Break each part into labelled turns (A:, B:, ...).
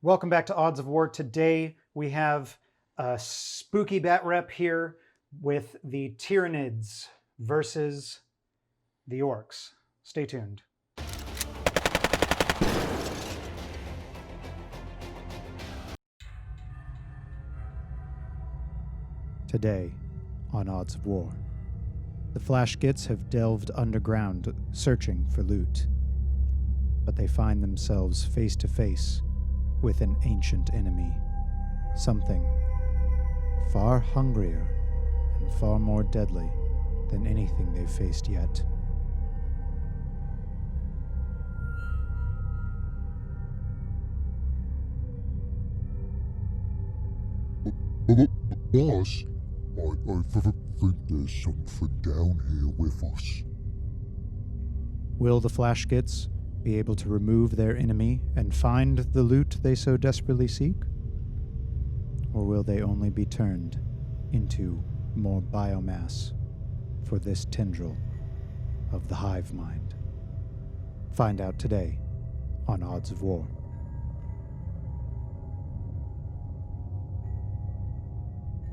A: Welcome back to Odds of War. Today we have a spooky bat rep here with the Tyranids versus the Orks. Stay tuned. Today on Odds of War, the Flashgits have delved underground searching for loot, but they find themselves face to face with an ancient enemy, something far hungrier and far more deadly than anything they've faced yet.
B: Boss, I think there's something down here with us.
A: Will the Flashgits be able to remove their enemy and find the loot they so desperately seek? Or will they only be turned into more biomass for this tendril of the hive mind? Find out today on Odds of War.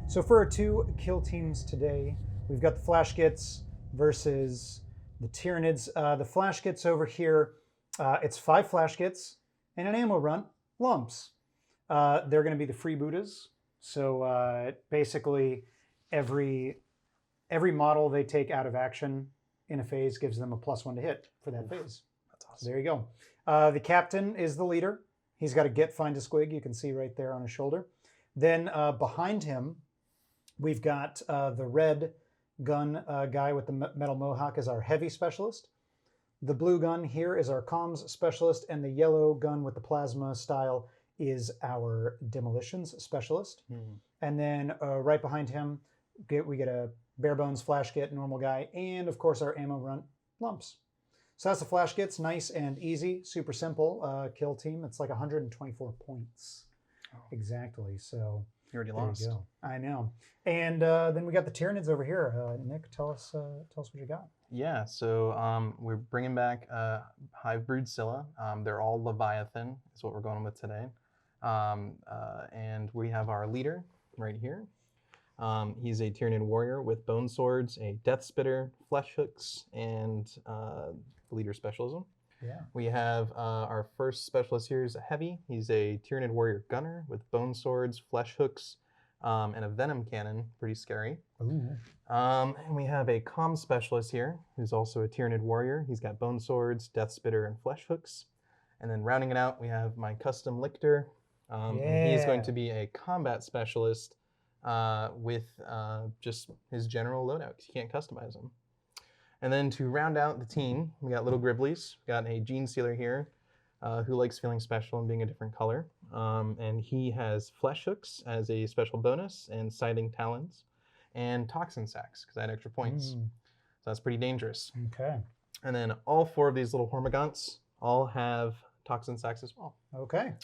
A: So for our two kill teams today, we've got the Flashgits versus the Tyranids. The Flashgits over here, it's 5 Flashgits and an ammo run, lumps. They're going to be the freebooters. So basically, every model they take out of action in a phase gives them a +1 to hit for that phase.
C: That's awesome.
A: So there you go. The captain is the leader. He's got a get, find a squig. You can see right there on his shoulder. Then behind him, we've got the red gun guy with the metal mohawk as our heavy specialist. The blue gun here is our comms specialist, and the yellow gun with the plasma style is our demolitions specialist. And then right behind him, we get a bare bones Flashgit, normal guy, and of course our ammo run lumps. So that's the Flashgits, nice and easy, super simple kill team. It's like 124 points.
C: Oh.
A: Exactly. So
C: You already
A: there
C: lost.
A: you go. I know. And then we got the Tyranids over here. Nick, tell us what you got.
C: Yeah, so we're bringing back Hive Brood Scylla. They're all Leviathan, is what we're going with today. And we have our leader right here. He's a Tyranid Warrior with Boneswords, a Deathspitter, Flesh Hooks, and Leader Specialism.
A: Yeah.
C: We have our first specialist here is a Heavy. He's a Tyranid Warrior Gunner with Boneswords, Flesh Hooks, and a Venom cannon. Pretty scary.
A: Ooh.
C: And we have a Comm Specialist here, who's also a Tyranid Warrior. He's got Boneswords, Deathspitter, and Flesh Hooks. And then rounding it out, we have my custom Lictor. And he's going to be a Combat Specialist with just his general loadout, because you can't customize him. And then to round out the team, we got little Griblies. We got a Genestealer here who likes feeling special and being a different color. And he has Flesh Hooks as a special bonus and Scything talons and Toxin Sacs because I had extra points. So that's pretty dangerous.
A: Okay.
C: And then all 4 of these little Hormagaunts all have Toxin Sacs as well.
A: Okay.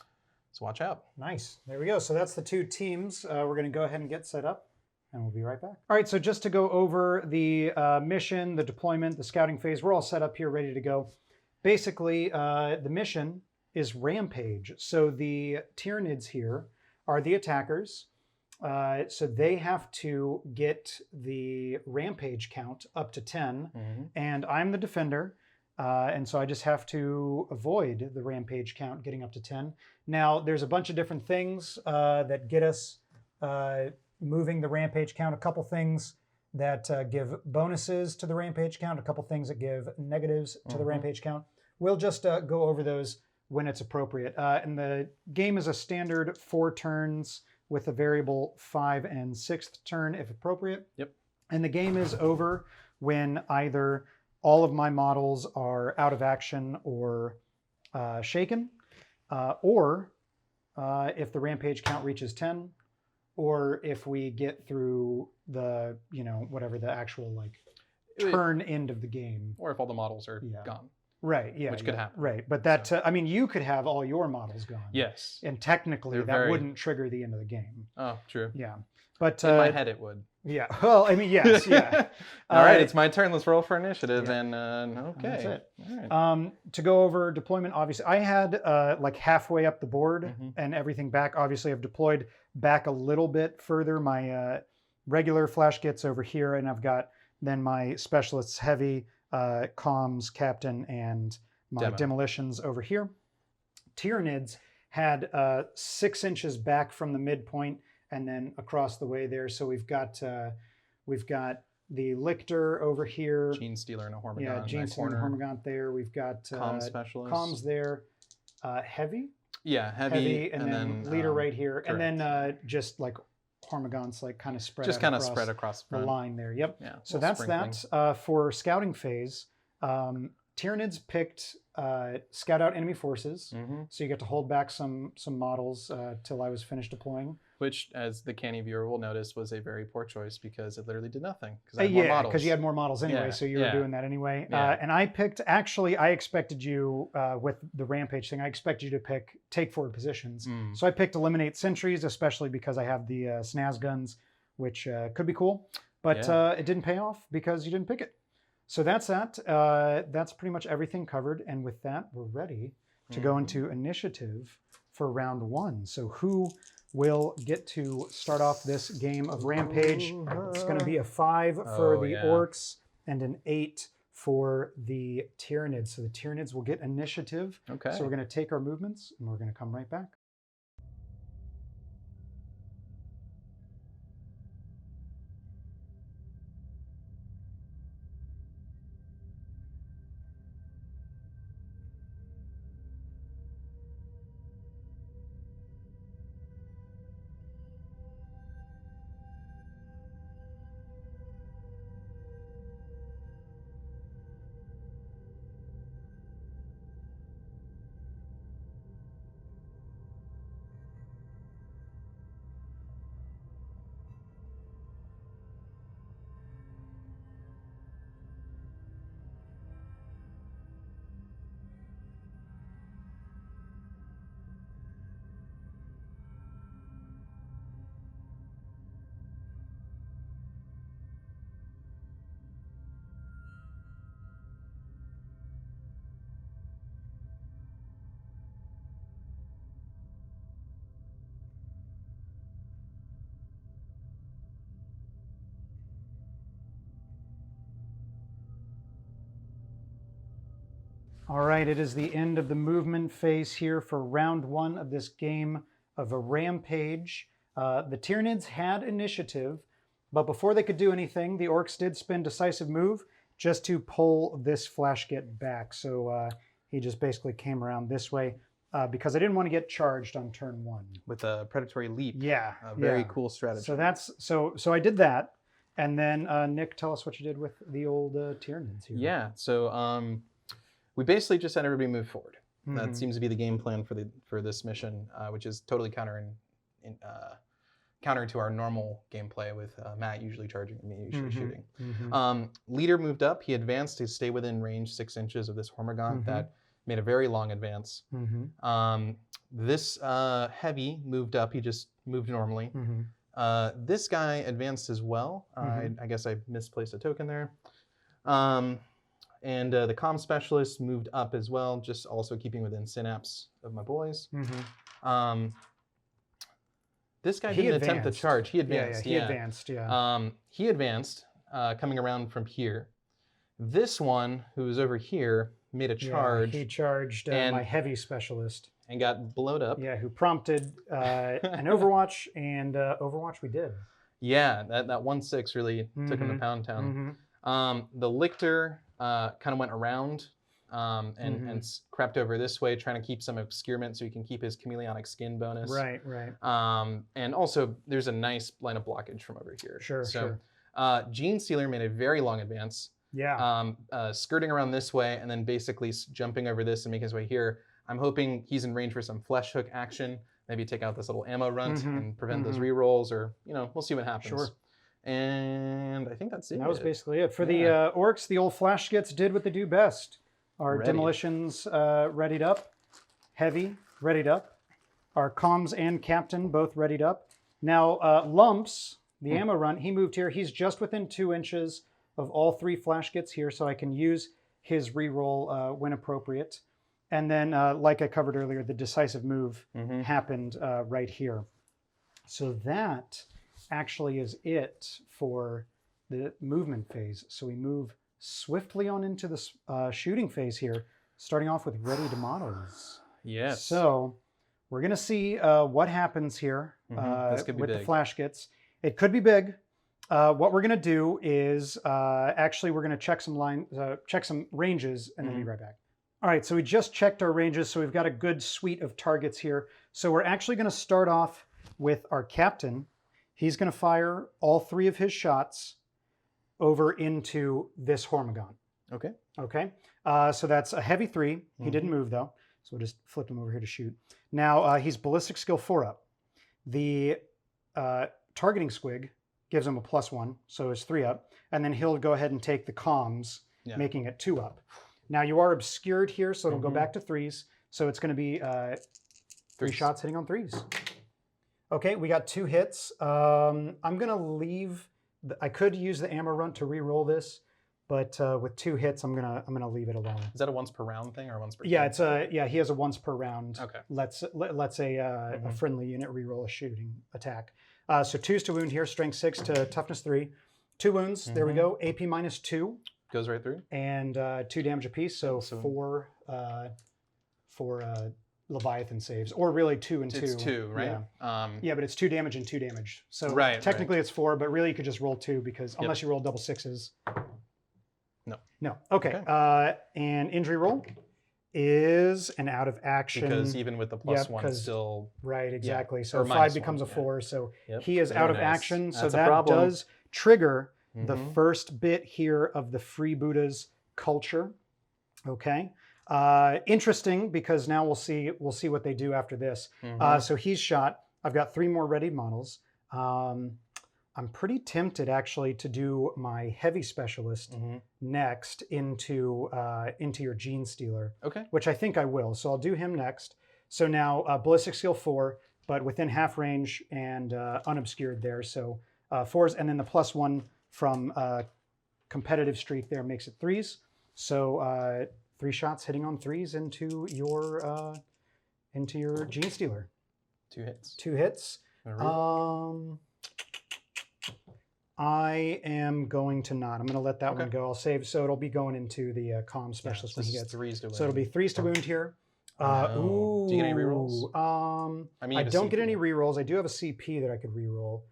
C: So watch out.
A: Nice. There we go. So that's the 2 teams. We're going to go ahead and get set up, and we'll be right back. All right, so just to go over the mission, the deployment, the scouting phase, we're all set up here, ready to go. Basically, the mission is Rampage. So the Tyranids here are the attackers. So they have to get the Rampage count up to 10, and I'm the defender. And so I just have to avoid the Rampage count getting up to 10. Now, there's a bunch of different things that get us moving the Rampage count. A couple things that give bonuses to the Rampage count. A couple things that give negatives to the Rampage count. We'll just go over those when it's appropriate. And the game is a standard 4 turns with a variable 5 and 6th turn if appropriate.
C: Yep.
A: And the game is over when either all of my models are out of action or shaken, or if the Rampage count reaches 10, or if we get through the, whatever the actual turn end of the game.
D: Or if all the models are gone.
A: Right, yeah.
C: Which could happen.
A: Right, but that, I mean, you could have all your models gone.
C: Yes.
A: And technically,
C: They're
A: that
C: very-
A: wouldn't trigger the end of the game.
C: Oh, true.
A: Yeah. But
C: In my head, it would.
A: yeah. Well, I mean, yes, yeah.
C: All right, it's my turn. Let's roll for initiative.
A: Yeah.
C: And okay.
A: That's it.
C: All right.
A: To go over deployment, obviously, I had like halfway up the board
C: Mhm.
A: and everything back. Obviously, I've deployed back a little bit further. My regular flash gets over here, and I've got then my specialists heavy, comms, captain, and my demolitions over here. Tyranids had 6 inches back from the midpoint and then across the way there. So we've got the Lictor over here.
C: Genestealer and a Hormagaunt.
A: Yeah, Genestealer and Hormagaunt there. We've got
C: Comm specialist.
A: comms there. Heavy.
C: Yeah, heavy,
A: and then leader right here.
C: correct.
A: And then just like Hormagaunts like kind of spread
C: just
A: out
C: kind of
A: across
C: spread across
A: the
C: front.
A: line there. Yep.
C: Yeah.
A: So
C: little
A: that's
C: sprinkling.
A: that. For scouting phase, Tyranids picked scout out enemy forces.
C: Mhm.
A: So you get to hold back some models till I was finished deploying.
C: Which, as the canny viewer will notice, was a very poor choice because it literally did nothing. Because I had more
A: Yeah,
C: models.
A: because you had more models anyway,
C: Yeah,
A: so you were
C: yeah.
A: doing that anyway.
C: Yeah.
A: And I picked, actually, I expected you, with the Rampage thing, I expected you to pick take forward positions.
C: Mm.
A: So I picked eliminate sentries, especially because I have the snaz guns, which could be cool. But it didn't pay off because you didn't pick it. So that's that. That's pretty much everything covered. And with that, we're ready to go into initiative for round 1. So who will get to start off this game of Rampage? It's going to be a 5 for the Orks and an 8 for the Tyranids. So the Tyranids will get initiative.
C: Okay.
A: So we're going to take our movements and we're going to come right back. All right, it is the end of the movement phase here for round 1 of this game of a Rampage. The Tyranids had initiative, but before they could do anything, the Orks did spin decisive move just to pull this flash get back. So he just basically came around this way because I didn't want to get charged on turn 1.
C: With a predatory leap.
A: Yeah,
C: A very cool strategy.
A: So that's so I did that, and then Nick, tell us what you did with the old Tyranids here.
C: Yeah. So we basically just had everybody move forward.
A: Mhm.
C: That seems to be the game plan for this mission, which is totally counter to our normal gameplay with Matt usually charging and me usually shooting. Leader moved up. He advanced to stay within range 6 inches of this Hormagaunt that made a very long advance. This heavy moved up. He just moved normally. This guy advanced as well. I guess I misplaced a token there. And the comm specialist moved up as well, just also keeping within synapse of my boys. This guy didn't attempt the charge. He advanced.
A: He advanced, yeah.
C: He advanced, coming around from here. This one, who was over here, made a charge.
A: He charged my heavy specialist.
C: And got blown up.
A: Yeah, who prompted an Overwatch, and Overwatch we did.
C: Yeah, that 1/6 really took him to Pound Town. The Lictor kind of went around and crept over this way, trying to keep some obscurement so he can keep his chameleonic skin bonus.
A: Right, right.
C: And also, there's a nice line of blockage from over here.
A: Sure,
C: so, Genestealer made a very long advance.
A: Yeah.
C: Skirting around this way and then basically jumping over this and making his way here. I'm hoping he's in range for some flesh hook action. Maybe take out this little ammo runt and prevent those rerolls, or we'll see what happens.
A: Sure.
C: And I think that's it.
A: That was basically it. For the Orks, the old flash skits did what they do best. Our
C: Ready.
A: demolitions readied up. Heavy, readied up. Our comms and captain both readied up. Now, Lumps, the ammo run, he moved here. He's just within 2 inches of all 3 flash gets here, so I can use his reroll when appropriate. And then, like I covered earlier, the decisive move happened right here. So that actually is it for the movement phase. So we move swiftly on into the shooting phase here, starting off with ready to models.
C: Yes.
A: So we're going to see what happens here
C: This could be
A: with the
C: big.
A: flash gets. It could be big. What we're going to do is actually we're going to check some ranges, and then be right back. All right, so we just checked our ranges, so we've got a good suite of targets here. So we're actually going to start off with our captain. He's going to fire all 3 of his shots over into this Hormagaunt.
C: Okay.
A: Okay, so that's a heavy 3. He didn't move though, so we'll just flip him over here to shoot. Now he's ballistic skill 4 up. The targeting squig gives him a +1, so it's 3 up, and then he'll go ahead and take the comms, making it 2 up. Now you are obscured here, so it'll go back to 3s. So it's going to be 3 shots hitting on 3s. Okay, we got 2 hits. I'm going to leave. I could use the ammo run to re-roll this, but with 2 hits, I'm gonna leave it alone.
C: Is that a once per round thing or once per?
A: Yeah, it's he has a once per round.
C: Okay.
A: Let's a friendly unit re-roll a shooting attack. So 2s to wound here, strength 6 to toughness 3. 2 wounds. There we go. AP -2.
C: Goes right through.
A: And 2 damage apiece, so 4 Leviathan saves, or really 2 and 2.
C: It's 2, right?
A: Yeah, but it's 2 damage and 2 damage. So
C: Right,
A: technically it's 4, but really you could just roll 2 because unless you roll double 6s.
C: No.
A: No. Okay. And injury roll is an out of action.
C: Because even with the +1, it's still
A: right. Exactly. So
C: Or
A: 5
C: -1,
A: becomes a 4. So he is
C: Very
A: out of
C: nice.
A: action. So
C: That's a
A: that
C: problem.
A: does trigger the first bit here of the Freebooters culture. Okay. Interesting because now we'll see what they do after this. So he's shot. I've got 3 more ready models. I'm pretty tempted actually to do my heavy specialist next into your Genestealer.
C: Okay.
A: Which I think I will. So I'll do him next. So now ballistic skill 4, but within half range and unobscured there. So 4s, and then the +1 from competitive streak there makes it 3s. So 3 shots hitting on 3s into your Genestealer.
C: 2 hits.
A: 2 hits. I am going to not. I'm going to let that one go. I'll save. So it'll be going into the comm specialist when he gets
C: 3s to wound.
A: So it'll be 3s to wound here.
C: Do you get any rerolls?
A: I don't get any rerolls. I do have a CP that I could reroll,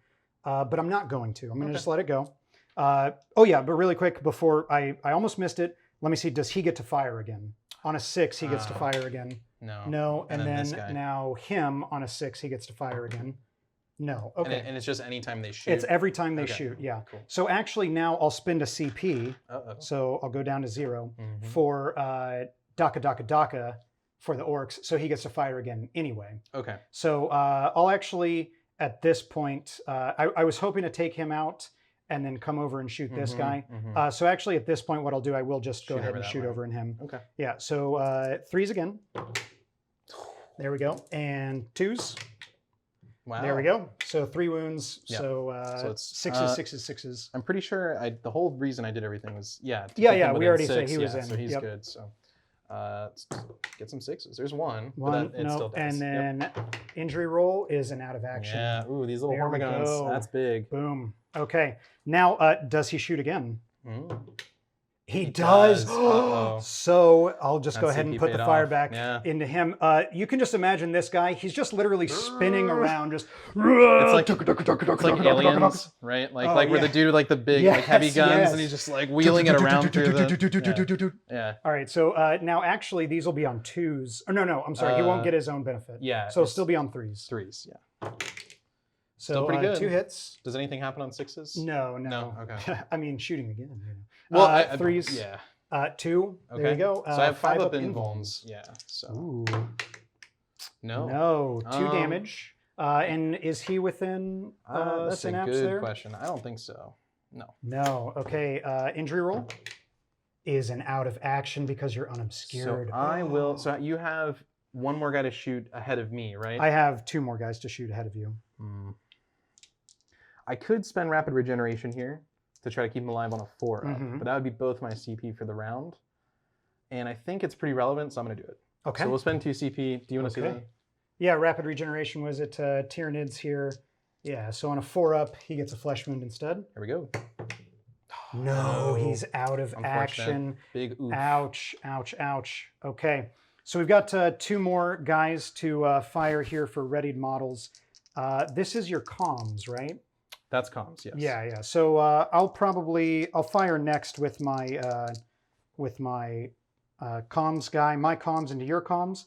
A: but I'm not going to. I'm going to just let it go. Oh yeah, but really quick before I almost missed it. Let me see. Does he get to fire again? On a 6, he gets to fire again.
C: No.
A: No, and
C: then
A: then
C: this guy.
A: now him on a 6, he gets to fire again. No. Okay.
C: And it's just anytime they shoot.
A: It's every time they shoot. Yeah.
C: Cool.
A: So actually now I'll spend a CP. So I'll go down to 0 for Daka Daka Daka for the Orks. So he gets to fire again anyway.
C: Okay.
A: So I'll actually at this point I was hoping to take him out and then come over and shoot this guy. So actually at this point what I'll do, I will just go ahead and shoot over in him.
C: Okay.
A: Yeah. So 3s again. There we go. And 2s.
C: Wow.
A: There we go. So 3 wounds.
C: Yeah.
A: So
C: it's
A: 6s, 6s, 6s.
C: I'm pretty sure the whole reason I did everything was to keep
A: we
C: him within
A: already said
C: 6,
A: he was in.
C: So he's good. So let's get some 6s. There's 1. But it still does.
A: And then injury roll is an out of action.
C: Yeah. Ooh, these little
A: There we
C: Hormagaunts.
A: go.
C: That's big.
A: Boom. Okay. Now, does he shoot again? He
C: does.
A: does.
C: Uh-oh.
A: So I'll just go
C: That
A: ahead and
C: CP
A: put the
C: paid
A: fire
C: off.
A: back
C: Yeah.
A: into him. You can just imagine this guy. He's just literally spinning around. Just
C: It's like Aliens, right? Like where the dude with like the big like heavy guns and he's just like wheeling it around through the. Yeah.
A: All right. So now actually these will be on 2s. Oh, no. I'm sorry. He won't get his own benefit.
C: Yeah.
A: So it'll still be on 3s.
C: 3s. Yeah.
A: So
C: Still pretty good.
A: 2 hits.
C: Does anything happen on 6s?
A: No.
C: Okay.
A: I mean, shooting again.
C: Well,
A: 3s.
C: Yeah.
A: 2.
C: Okay.
A: There you go.
C: So I have 5 up
A: in
C: invulns. Yeah. So.
A: Ooh.
C: No.
A: 2 damage. And is he within
C: that's a
A: synapse
C: good
A: there?
C: question. I don't think so. No.
A: No. Okay. Injury roll. is an out of action because you're unobscured.
C: So I will. So you have one more guy to shoot ahead of me, right?
A: I have 2 more guys to shoot ahead of you.
C: I could spend rapid regeneration here to try to keep him alive on a 4-up,
A: Mhm.
C: but that would be both my CP for the round. And I think it's pretty relevant, so I'm going to do it.
A: Okay.
C: So we'll spend 2 CP. Do you want to see that?
A: Yeah, rapid regeneration was it Tyranids here. Yeah, so on a 4-up, he gets a flesh wound instead.
C: There we go.
A: No, he's out of
C: Unfortunate.
A: action.
C: Big oof.
A: Ouch, ouch, ouch. Okay, so we've got 2 more guys to fire here for readied models. This is your comms, right?
C: That's comms, yes.
A: Yeah, yeah. So I'll fire next with my comms guy, my comms into your comms.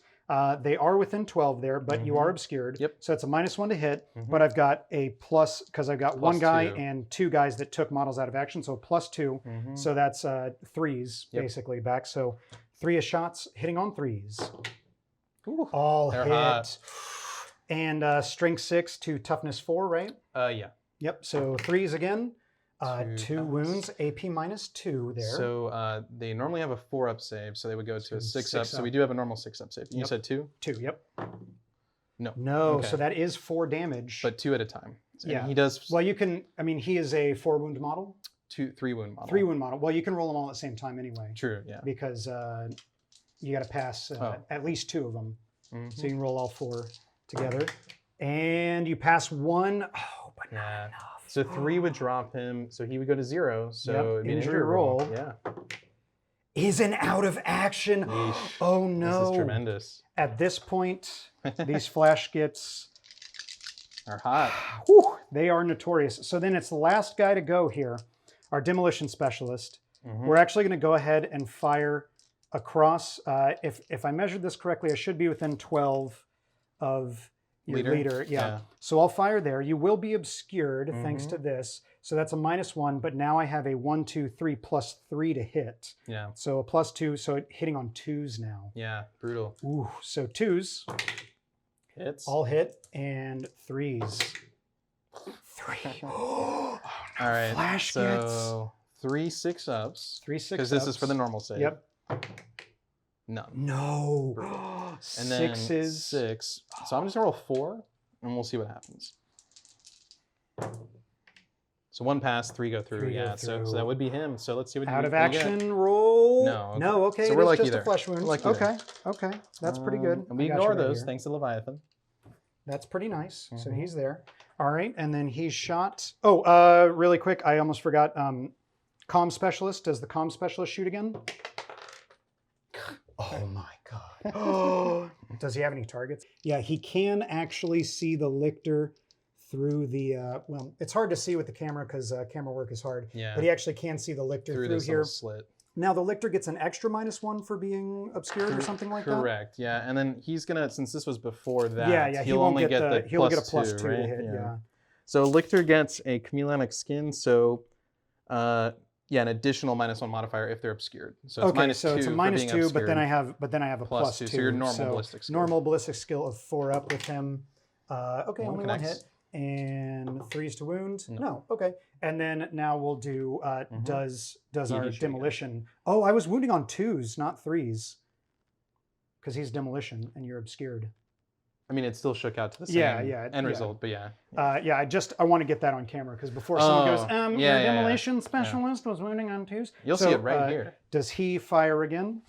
A: They are within 12 there, but you are obscured.
C: Yep.
A: So it's a -1 to hit, but I've got a plus, because I've got 1 guy
C: 2.
A: and 2 guys that took models out of action, so +2. So that's 3s basically back. So 3 shots hitting on 3s.
C: Ooh,
A: All
C: they're
A: hit.
C: hot.
A: And strength 6 to toughness 4, right?
C: Yeah.
A: Yep, so 3s again. 2
C: 2
A: wounds, AP -2 there.
C: So they normally have a 4-up save, so they would go to a 6-up. So we
A: 6-up.
C: do have a normal 6-up save. You
A: Yep.
C: said 2?
A: 2, yep.
C: No.
A: No,
C: Okay.
A: so that is 4 damage.
C: But 2 at a time. And
A: Yeah.
C: he does
A: Well, you can, I mean, he is a 4 wound model.
C: 3 wound model.
A: 3 wound model. Well, you can roll them all at the same time anyway.
C: True, yeah.
A: Because you got to pass at least 2 of them. So you can roll all 4 together. And you pass 1. Oh, but not
C: Yeah.
A: enough.
C: So 3 would drop him, so he would go to 0. So
A: Yep,
C: it'd be an
A: injury
C: injury roll.
A: roll.
C: Yeah.
A: Is an out of action.
C: Yeesh.
A: Oh no.
C: This is tremendous.
A: At this point, these flash skips,
C: Are hot.
A: whew, they are notorious. So then it's the last guy to go here, our Demolition Specialist. We're actually going to go ahead and fire across. If I measured this correctly, I should be within 12 of your leader. Yeah. So I'll fire there. You will be obscured thanks to this. So that's a -1, but now I have a 1, 2, 3 +3 to hit.
C: Yeah.
A: So a +2, so hitting on 2s now.
C: Yeah. Brutal.
A: Ooh, so 2s.
C: Hits.
A: All hit and 3s. 3. Oh, no.
C: All right.
A: Flash
C: So 3 6-ups.
A: 3 6.
C: Because this is for the normal save.
A: Yep.
C: None.
A: No.
C: And then
A: 6s.
C: 6. So I'm just gonna roll 4, and we'll see what happens. So 1 pass, 3 go through.
A: 3 go
C: yeah. So
A: through.
C: that would be him. So let's see what
A: Out of
C: what you get.
A: action roll.
C: No.
A: No. Okay.
C: So
A: it
C: we're
A: is
C: lucky
A: just
C: there.
A: a flesh wound.
C: We're lucky
A: Okay.
C: there.
A: Okay. That's pretty good.
C: And we
A: I got you
C: ignore
A: right
C: those
A: here.
C: thanks to Leviathan.
A: That's pretty nice. So he's there. All right. And then he's shot. Oh, really quick. I almost forgot. Comm specialist. Does the comm specialist shoot again? Oh my God. Oh. Does he have any targets? Yeah, he can actually see the Lictor through the, well, it's hard to see with the camera because camera work is hard.
C: Yeah.
A: But he actually can see the Lictor
C: Through
A: through
C: this
A: here.
C: little slit.
A: Now the Lictor gets an extra -1 for being obscured or something like that?
C: Correct. Yeah. And then he's gonna, since this was before that,
A: Yeah,
C: he'll only get the
A: he'll get a
C: +2,
A: +2
C: right?
A: to hit, yeah.
C: So Lictor gets a chameleonic skin, so yeah, an additional -1 modifier if they're obscured. So it's
A: Okay,
C: -2
A: so it's a
C: for
A: -2,
C: being
A: but
C: obscured.
A: then I have a +2.
C: So your normal ballistic skill.
A: Normal ballistic skill of 4 up with him. Okay,
C: One
A: only 1
C: connects.
A: hit. And 3s to wound? No. Okay. And then now we'll do does our
C: shoot again.
A: demolition. Oh, I was wounding on 2s, not 3s. Because he's demolition and you're obscured.
C: I mean, it still shook out to the same end result, but yeah.
A: I want to get that on camera because before someone goes, your demolition specialist was wounding on 2s.
C: You'll see it right here.
A: Does he fire again?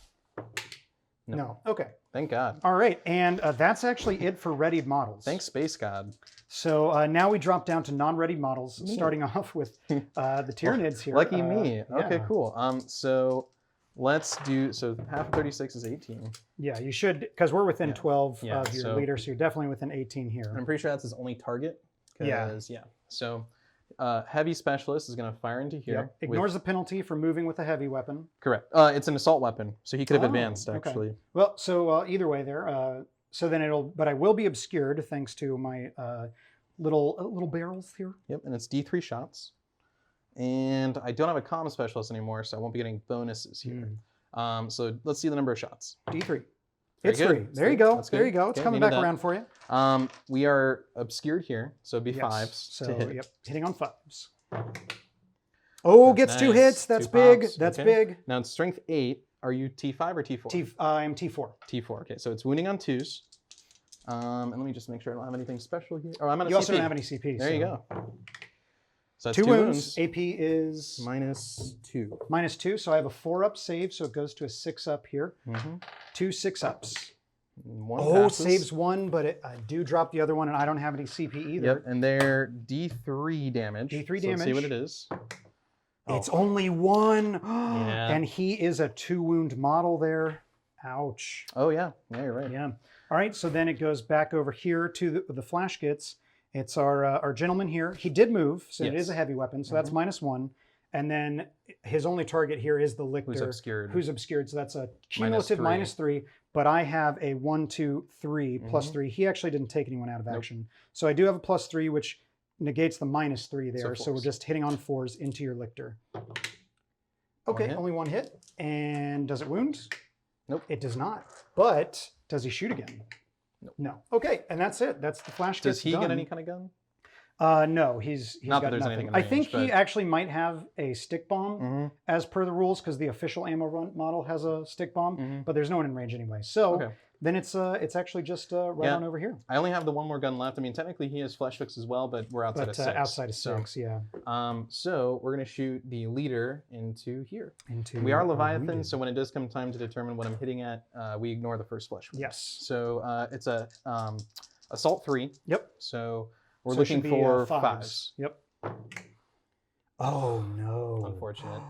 C: No.
A: No. Okay.
C: Thank God.
A: All right, and that's actually it for readied models.
C: Thanks, Space God.
A: So now we drop down to non-readied models, starting off with the Tyranids here.
C: Lucky me. Okay,
A: yeah.
C: cool. So let's do, so half of 36 is 18.
A: Yeah, you should, because we're within 12
C: Yeah,
A: of your
C: so-
A: leader, so you're definitely within 18 here.
C: I'm pretty sure that's his only target.
A: Yeah.
C: 'cause, yeah. So heavy specialist is going to fire into here.
A: Yep. Ignores the penalty for moving with a heavy weapon.
C: Correct. It's an assault weapon, so he could have advanced
A: okay.
C: actually.
A: Well, so either way there. So then but I will be obscured thanks to my little barrels here.
C: Yep, and it's D3 shots. And I don't have a comm specialist anymore, so I won't be getting bonuses here. So let's see the number of shots.
A: D3.
C: Very
A: It's
C: good.
A: 3. There you go.
C: That's
A: There
C: good.
A: you go. It's
C: Okay,
A: coming
C: needed
A: back
C: that.
A: around for you.
C: We are obscured here, so it'd be
A: Yes.
C: 5s
A: So
C: to hit.
A: yep, hitting on 5s. Oh,
C: That's
A: gets 2
C: nice.
A: hits. That's
C: 2
A: big.
C: pops.
A: That's
C: Okay.
A: big.
C: Now it's strength 8. Are you T5 or T4?
A: I'm T4.
C: T4. Okay, so it's wounding on 2s. And let me just make sure I don't have anything special here. Oh, I'm on a
A: You
C: CP.
A: also don't have any CP.
C: There you go. So that's
A: 2
C: 2
A: wounds. AP is
C: -2.
A: -2. So I have a 4-up save, so it goes to a 6-up here. 2 6-ups.
C: 1
A: Oh,
C: passes.
A: saves 1, but I do drop the other one, and I don't have any CP either.
C: Yep, and they're D3 damage.
A: D3
C: So let's see what
A: damage.
C: it is.
A: It's only 1.
C: Yeah.
A: And he is a 2-wound model there. Ouch.
C: Oh, yeah. Yeah, you're right.
A: Yeah. All right, so then it goes back over here to the flash gets. It's our gentleman here. He did move, so it
C: Yes.
A: is a heavy weapon, so that's -1. And then his only target here is the Lictor.
C: Who's obscured.
A: Who's obscured, so that's a cumulative
C: -3.
A: -3. But I have a 1, 2, 3, +3. He actually didn't take anyone out of action. So I do have a +3, which negates the -3 there. So we're
C: fours.
A: just hitting on 4s into your Lictor. Okay,
C: hit.
A: only 1 hit. And does it wound?
C: Nope.
A: It does not. But does he shoot again?
C: Nope.
A: No. Okay, and that's it. That's the flash.
C: Does
A: gets
C: he
A: done.
C: get any kind of gun?
A: No, he's
C: Not that
A: got
C: there's
A: nothing.
C: anything in
A: I
C: range,
A: think he
C: but-
A: actually might have a stick bomb
C: Mm-hmm.
A: as per the rules because the official ammo run model has a stick bomb, but there's no one in range anyway. So
C: Okay.
A: then it's actually just right
C: Yeah.
A: on over here.
C: I only have the 1 more gun left. I mean, technically he has flesh hooks as well, but we're outside
A: But
C: of 6.
A: outside of
C: So,
A: 6, yeah.
C: So we're going to shoot the leader into here.
A: Into
C: We are Leviathan,
A: wounded.
C: so when it does come time to determine what I'm hitting at, we ignore the first flesh wound.
A: Yes.
C: So it's a assault 3.
A: Yep.
C: So we're
A: So it should
C: looking
A: be,
C: for
A: 5s.
C: 5s.
A: Yep. Oh no.
C: Unfortunate.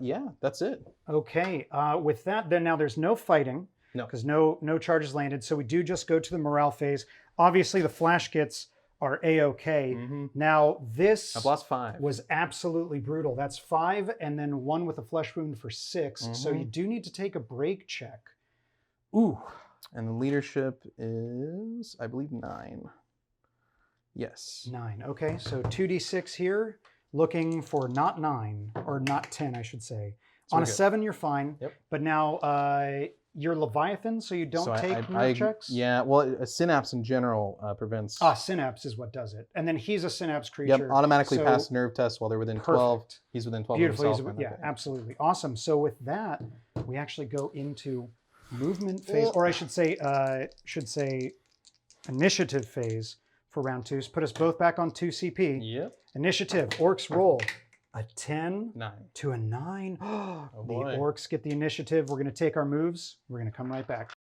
C: Yeah, that's it.
A: Okay. With that, then now there's no fighting.
C: No.
A: Because no charges landed. So we do just go to the morale phase. Obviously, the flash kits are A-okay. Now, this
C: I've lost 5.
A: was absolutely brutal. That's 5 and then 1 with a flesh wound for 6. So you do need to take a break check. Ooh.
C: And the leadership is, I believe, 9. Yes.
A: 9. Okay, so 2d6 here. Looking for not 9, or not 10, I should say.
C: So
A: On
C: we're
A: a
C: good.
A: 7, you're fine.
C: Yep.
A: But now, you're Leviathan, so you don't
C: So
A: take nerf checks?
C: Yeah, well, a synapse in general prevents.
A: Synapse is what does it. And then he's a synapse creature.
C: Yep, automatically
A: so-
C: pass nerve tests while they're within 12.
A: Perfect.
C: He's within 12
A: Beautifully.
C: of himself.
A: Yeah, absolutely. Awesome. So with that, we actually go into movement phase, or I should say initiative phase for round 2. So put us both back on 2 CP.
C: Yep.
A: Initiative. Orcs roll a 10
C: 9.
A: to a 9.
C: Oh,
A: The
C: boy.
A: Orcs get the initiative. We're going to take our moves. We're going to come right back.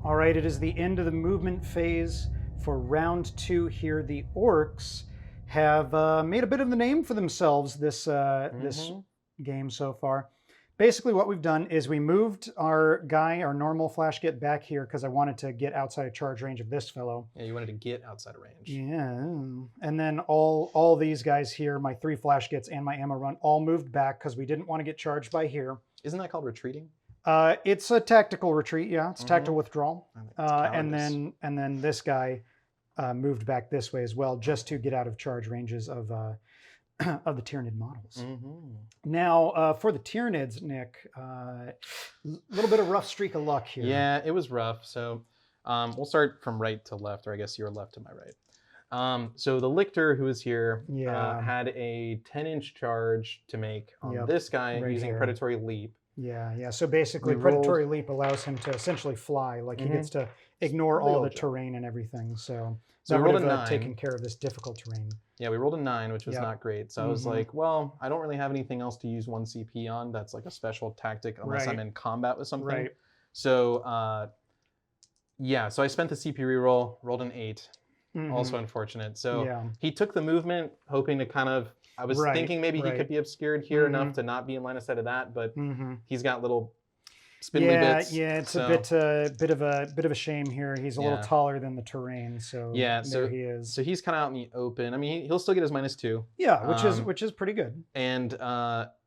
A: All right, it is the end of the movement phase for round 2 here. The Orcs have made a bit of a name for themselves this game so far. Basically what we've done is we moved our guy, our normal flash get back here because I wanted to get outside of charge range of this fellow.
C: Yeah, you wanted to get outside of range.
A: Yeah, and then all these guys here, my 3 flash gets and my ammo run, all moved back because we didn't want to get charged by here.
C: Isn't that called retreating?
A: It's a tactical retreat, yeah. It's tactical withdrawal. And
C: Cowardice.
A: then this guy moved back this way as well, just to get out of charge ranges of the Tyranid models. Now, for the Tyranids, Nick, a little bit of rough streak of luck here.
C: Yeah, it was rough. So we'll start from right to left, or I guess you're left to my right. So the Lictor, who is here, had a 10-inch charge to make on this guy
A: right
C: using
A: here.
C: Predatory Leap.
A: Yeah. So basically,
C: We
A: Predatory Leap allows him to essentially fly. Like he gets to ignore
C: really
A: all
C: all
A: the
C: junk.
A: terrain and everything. So
C: So we
A: that
C: rolled
A: would
C: a
A: have
C: 9.
A: taken care of this difficult terrain.
C: Yeah, we rolled a 9, which was
A: Yep.
C: not great. So I was
A: Mhm.
C: like, well, I don't really have anything else to use 1 CP on. That's like a special tactic unless I'm
A: Right.
C: in combat with something.
A: Right.
C: So yeah, so I spent the CP reroll, rolled an 8.
A: Mhm.
C: Also unfortunate. So
A: Yeah.
C: he took the movement, hoping to kind of. I was
A: Right,
C: thinking maybe he
A: right.
C: could be obscured here
A: Mhm.
C: enough to not be in line of sight of that, but
A: Mm-hmm.
C: he's got little spindly
A: Yeah,
C: bits.
A: yeah, it's
C: so,
A: a bit of a shame here. He's a little
C: Yeah.
A: taller than the terrain, so
C: Yeah,
A: there he is.
C: So he's kind of out in the open. I mean, he'll still get his -2.
A: Yeah, which is pretty good.
C: And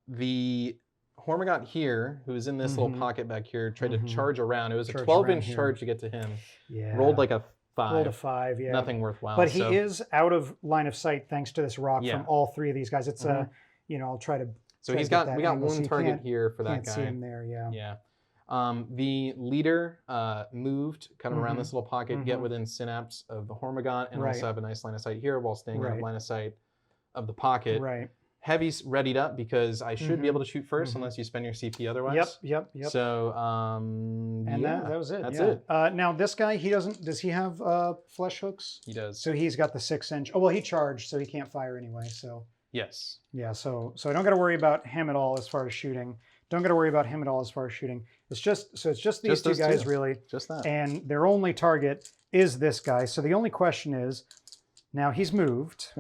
C: the Hormagaunt here, who is in this little
A: Mhm.
C: pocket back here, tried
A: Mhm.
C: to charge around. It was
A: Charge
C: a 12-inch
A: around here.
C: charge to get to him.
A: Yeah.
C: Rolled like a 5.
A: Rolled a 5, yeah.
C: Nothing worthwhile.
A: But he
C: so-
A: is out of line of sight thanks to this rock
C: Yeah.
A: from all 3 of these guys. It's
C: Mhm.
A: I'll try to.
C: So
A: try
C: he's
A: to get
C: got
A: that
C: we got
A: angle so
C: one
A: you
C: target
A: can't-
C: here for that
A: Can't see
C: guy.
A: him there. Yeah.
C: Yeah. The leader moved kind of around
A: Mhm.
C: this little pocket, get
A: Mhm.
C: within synapse of the Hormagaunt, and
A: Right.
C: also have a nice line of sight here while staying out
A: Right.
C: of line of sight of the pocket.
A: Right.
C: Heavy's readied up because I should be
A: Mhm.
C: able to shoot 1st
A: Mhm.
C: unless you spend your CP otherwise.
A: Yep.
C: So
A: And
C: yeah,
A: that was it.
C: That's
A: yeah.
C: it.
A: Now this guy, does he have flesh hooks?
C: He does.
A: So he's got the 6-inch. Oh well, he charged, so he can't fire anyway. So
C: Yes.
A: yeah, so I don't got to worry about him at all as far as shooting. Don't got to worry about him at all as far as shooting. It's just these
C: Just
A: 2
C: those
A: guys
C: 2.
A: really,
C: Just that.
A: and their only target is this guy. So the only question is, now he's moved.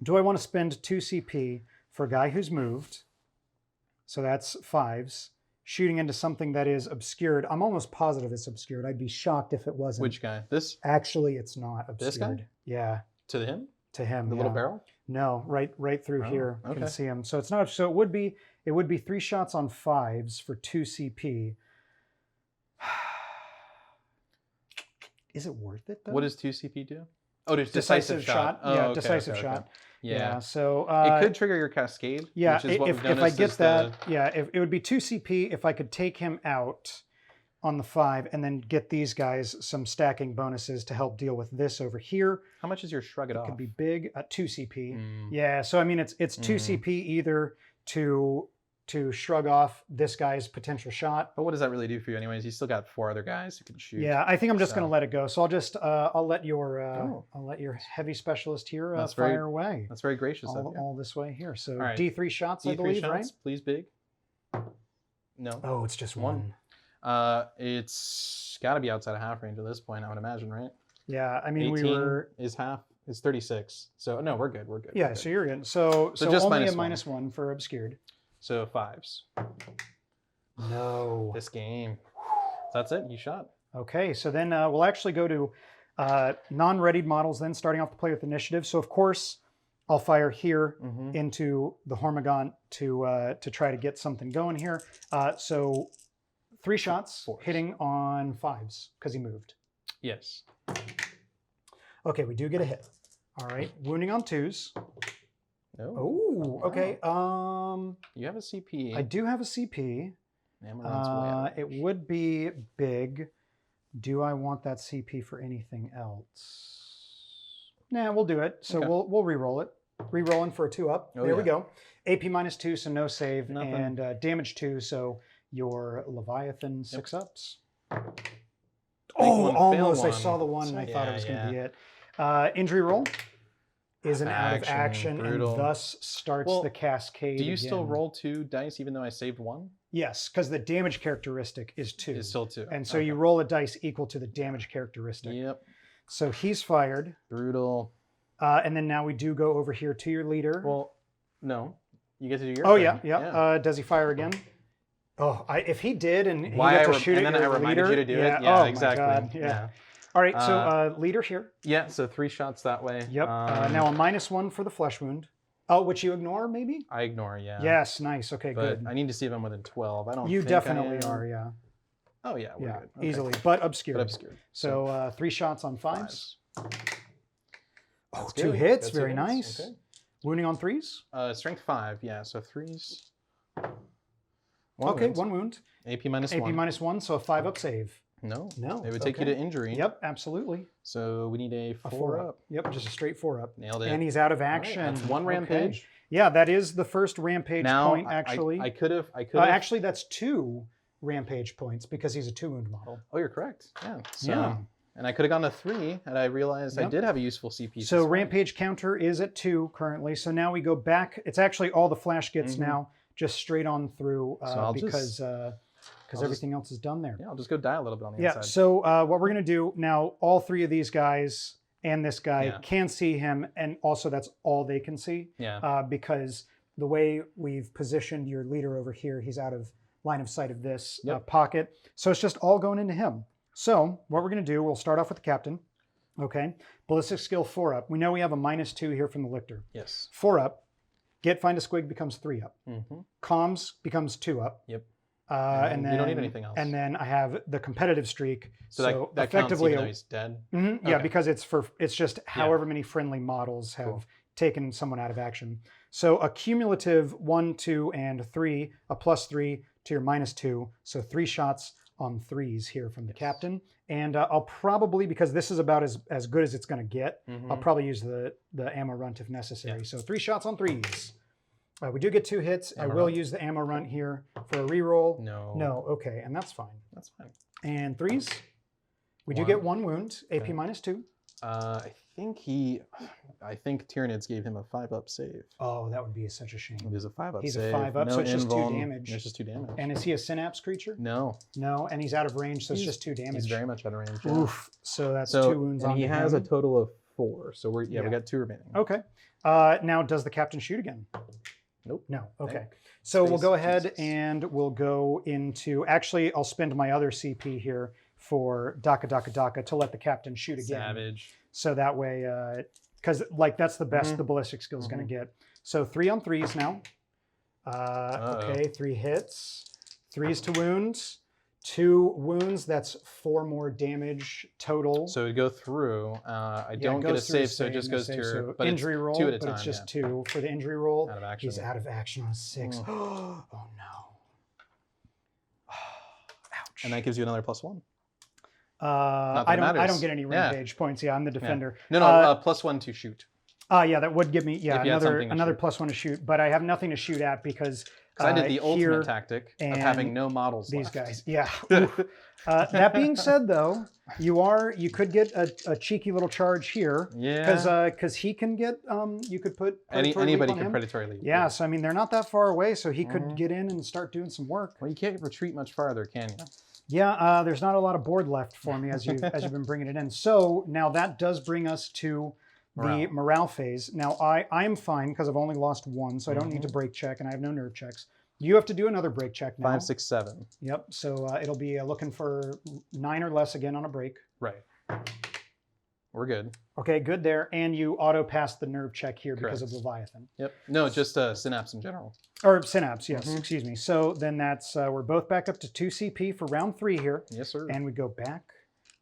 A: Do I want to spend 2 CP for a guy who's moved? So that's 5s. Shooting into something that is obscured. I'm almost positive it's obscured. I'd be shocked if it wasn't.
C: Which guy? This
A: Actually, it's not obscured.
C: This guy?
A: Yeah,
C: to him?
A: to him.
C: The
A: yeah.
C: little barrel?
A: No, right through
C: Oh,
A: here. You can
C: okay.
A: see him. So it's not. So it would be 3 shots on 5s for 2 CP. Is it worth it though?
C: What does 2 CP do? Oh, there's
A: decisive shot?
C: Oh,
A: Yeah,
C: okay,
A: decisive
C: okay,
A: shot.
C: okay. Yeah.
A: So
C: It could trigger your cascade.
A: yeah,
C: Which is what
A: if
C: we've
A: I
C: noticed
A: get
C: is
A: that, if it would be 2 CP if I could take him out on the 5 and then get these guys some stacking bonuses to help deal with this over here.
C: How much is your shrug it off?
A: Could be big. 2 CP.
C: Mm.
A: Yeah. So I mean, it's 2 CP either to shrug off this guy's potential shot.
C: But what does that really do for you, anyways? You still got 4 other guys who can shoot.
A: Yeah, I think I'm just
C: So-
A: going to let it go. So I'll just I'll let your
C: Oh.
A: heavy specialist here
C: That's
A: fire
C: very-
A: away
C: That's very gracious of you.
A: all this way here. So
C: All right.
A: D3 shots, I
C: D3
A: believe,
C: shots,
A: right?
C: please, big. No.
A: Oh, it's just
C: One.
A: one.
C: It's got to be outside of half range at this point, I would imagine, right?
A: Yeah, I mean
C: 18
A: we were.
C: is half. Is 36. So no, we're good. We're good.
A: Yeah,
C: we're good.
A: so you're good. So
C: just
A: only a
C: -1.
A: -1 for obscured.
C: So 5s.
A: No.
C: This game. That's it. You shot.
A: Okay, so then we'll actually go to non-readied models then, starting off the play with initiative. So of course, I'll fire here
C: Mm-hmm.
A: into the Hormagaunt to try to get something going here. So 3 shots,
C: Force.
A: hitting on 5s because he moved.
C: Yes.
A: Okay, we do get a hit. All right, wounding on 2s.
C: No.
A: Oh, okay.
C: You have a CP.
A: I do have a CP.
C: Amaranth's way out.
A: It would be big. Do I want that CP for anything else? Nah, we'll do it. So
C: Okay.
A: we'll re-roll it. Re-rolling for a 2-up.
C: Oh,
A: There we
C: yeah.
A: go. AP -2, so no save,
C: Nothing.
A: and damage 2, so your Leviathan 6-ups.
C: Make
A: Oh,
C: one, fail
A: almost. I
C: one.
A: saw the one and I thought it
C: Yeah,
A: was going to
C: yeah.
A: be it. Injury roll is an out of
C: Action,
A: action
C: brutal.
A: and thus starts
C: Well,
A: the cascade.
C: Do you still
A: again.
C: roll 2 dice even though I saved 1?
A: Yes, because the damage characteristic is 2.
C: It's still 2.
A: And so you roll a dice equal to the damage characteristic.
C: Yep.
A: So he's fired.
C: Brutal.
A: And then now we do go over here to your leader.
C: Well, no. You get to do your
A: oh,
C: thing.
A: yeah. Does he fire again? Oh, if he did and he
C: Why
A: got
C: I
A: to
C: rem-
A: shoot
C: and
A: at
C: then I
A: your
C: reminded
A: leader?
C: you to do
A: yeah.
C: it? Yeah,
A: Oh,
C: exactly.
A: My God. Yeah. All right, so leader here.
C: Yeah, so 3 shots that way.
A: Yep. Now a -1 for the flesh wound. Oh, which you ignore, maybe?
C: I ignore, yeah.
A: Yes, nice. Okay,
C: But
A: good.
C: I need to see if I'm within 12. I don't
A: You
C: think I
A: definitely
C: am.
A: are, yeah.
C: Oh, yeah, we're
A: Yeah,
C: good. Okay.
A: easily, but obscured.
C: But obscured.
A: So 3 shots on 5s.
C: 5s.
A: Oh,
C: That's
A: 2
C: good.
A: hits.
C: That's
A: Very
C: two hits.
A: nice.
C: Okay.
A: Wounding on 3s.
C: Strength 5, yeah, so 3s.
A: Okay,
C: wound.
A: 1 wound.
C: AP -1.
A: AP -1, so a 5-up save.
C: No.
A: No.
C: It would take you
A: okay.
C: to injury.
A: Yep, absolutely.
C: So we need a
A: A
C: 4
A: 4-up.
C: up.
A: Yep, just a straight 4-up.
C: Nailed it.
A: And he's out of
C: All right,
A: action.
C: that's 1
A: Okay.
C: rampage.
A: Yeah, that is the first rampage
C: Now,
A: point, actually.
C: I could have.
A: Actually, that's 2 rampage points because he's a 2-wound model.
C: Oh, you're correct. Yeah. So,
A: Yeah.
C: And I could have gone to 3, and I realized I
A: Yep.
C: did have a useful CP.
A: So rampage counter is at 2 currently. So now we go back. It's actually all the flash gets now, just straight on through because everything else is done there.
C: Yeah, I'll just go die a little bit on the
A: Yeah.
C: inside.
A: So what we're gonna do now, all 3 of these guys and this guy can see him, and also that's all they can see.
C: Yeah.
A: Because the way we've positioned your leader over here, he's out of line of sight of this pocket. So it's just all going into him. So what we're going to do, we'll start off with the captain. Okay. Ballistic skill 4 up. We know we have a -2 here from the Lictor.
C: Yes.
A: 4 up. Get find a squig becomes 3 up.
C: Mm-hmm.
A: Comms becomes 2 up.
C: Yep.
A: And then
C: you don't need anything else.
A: And then I have the competitive streak.
C: So that
A: effectively,
C: counts even though he's dead?
A: Yeah,
C: Okay.
A: because it's just however many friendly models have taken someone out of action. So a cumulative 1, 2, and 3, a +3 to your -2. So 3 shots on 3s here from the captain. And I'll probably, because this is about as good as it's going to get, I'll probably use the ammo runt if necessary. So 3 shots on 3s. We do get 2 hits. I will use the ammo runt here for a reroll.
C: No.
A: No, okay, and that's fine.
C: That's fine.
A: And 3s. We do
C: 1.
A: get 1 wound, AP -2.
C: I think Tyranids gave him a 5-up save.
A: Oh, that would be such a shame.
C: It is a 5-up
A: He's
C: save.
A: a 5-up,
C: no
A: so it's just 2
C: invuln.
A: damage.
C: It's just 2 damage.
A: And is he a synapse creature?
C: No.
A: No, and he's out of range, so it's just 2 damage.
C: He's very much out of range. Yeah.
A: Oof. So that's 2 wounds on
C: he
A: him.
C: has a total of 4. So we got 2 remaining.
A: Okay. Now, does the captain shoot again?
C: Nope.
A: No. Okay. So we'll
C: Space
A: go ahead
C: Jesus.
A: and we'll go into. Actually, I'll spend my other CP here for Daka to let the captain shoot again.
C: Savage.
A: So that way, because like that's the best the ballistic skill is going to get. So 3 on 3s now. Okay, 3 hits, 3s to wounds, 2 wounds. That's 4 more damage total.
C: So it'd go through. I don't get a save, so it just goes to your
A: so injury roll.
C: 2 at a time.
A: But it's just 2 for the injury roll.
C: Out of action.
A: He's out of action on a 6. Oh no! Ouch.
C: And that gives you another +1.
A: I don't get any rampage points. Yeah, I'm the defender.
C: Yeah. No, +1 to shoot.
A: Yeah, that would give me
C: If you had something
A: another
C: to
A: +1 to shoot, but I have nothing to shoot at because
C: I did the
A: here
C: ultimate tactic of having no models
A: these
C: left.
A: guys. Yeah. That being said, though, you could get a cheeky little charge here.
C: Yeah.
A: Because he can get you could put predatory
C: anybody
A: leap on
C: can
A: him.
C: predatory leap.
A: Yeah, so I mean they're not that far away, so he could get in and start doing some work.
C: Well, you can't retreat much farther, can you?
A: Yeah, there's not a lot of board left for me as you've been bringing it in. So now that does bring us to the morale phase. Now I'm fine because I've only lost 1, so I don't need to break check, and I have no nerve checks. You have to do another break check now.
C: 5, 6, 7.
A: Yep. So it'll be looking for 9 or less again on a break.
C: Right. We're good.
A: Okay, good there. And you auto pass the nerve check here because of Leviathan.
C: Yep. No, just synapse in general.
A: Or synapse, yes. Excuse me. So then that's we're both back up to 2 CP for round 3 here.
C: Yes, sir.
A: And we go back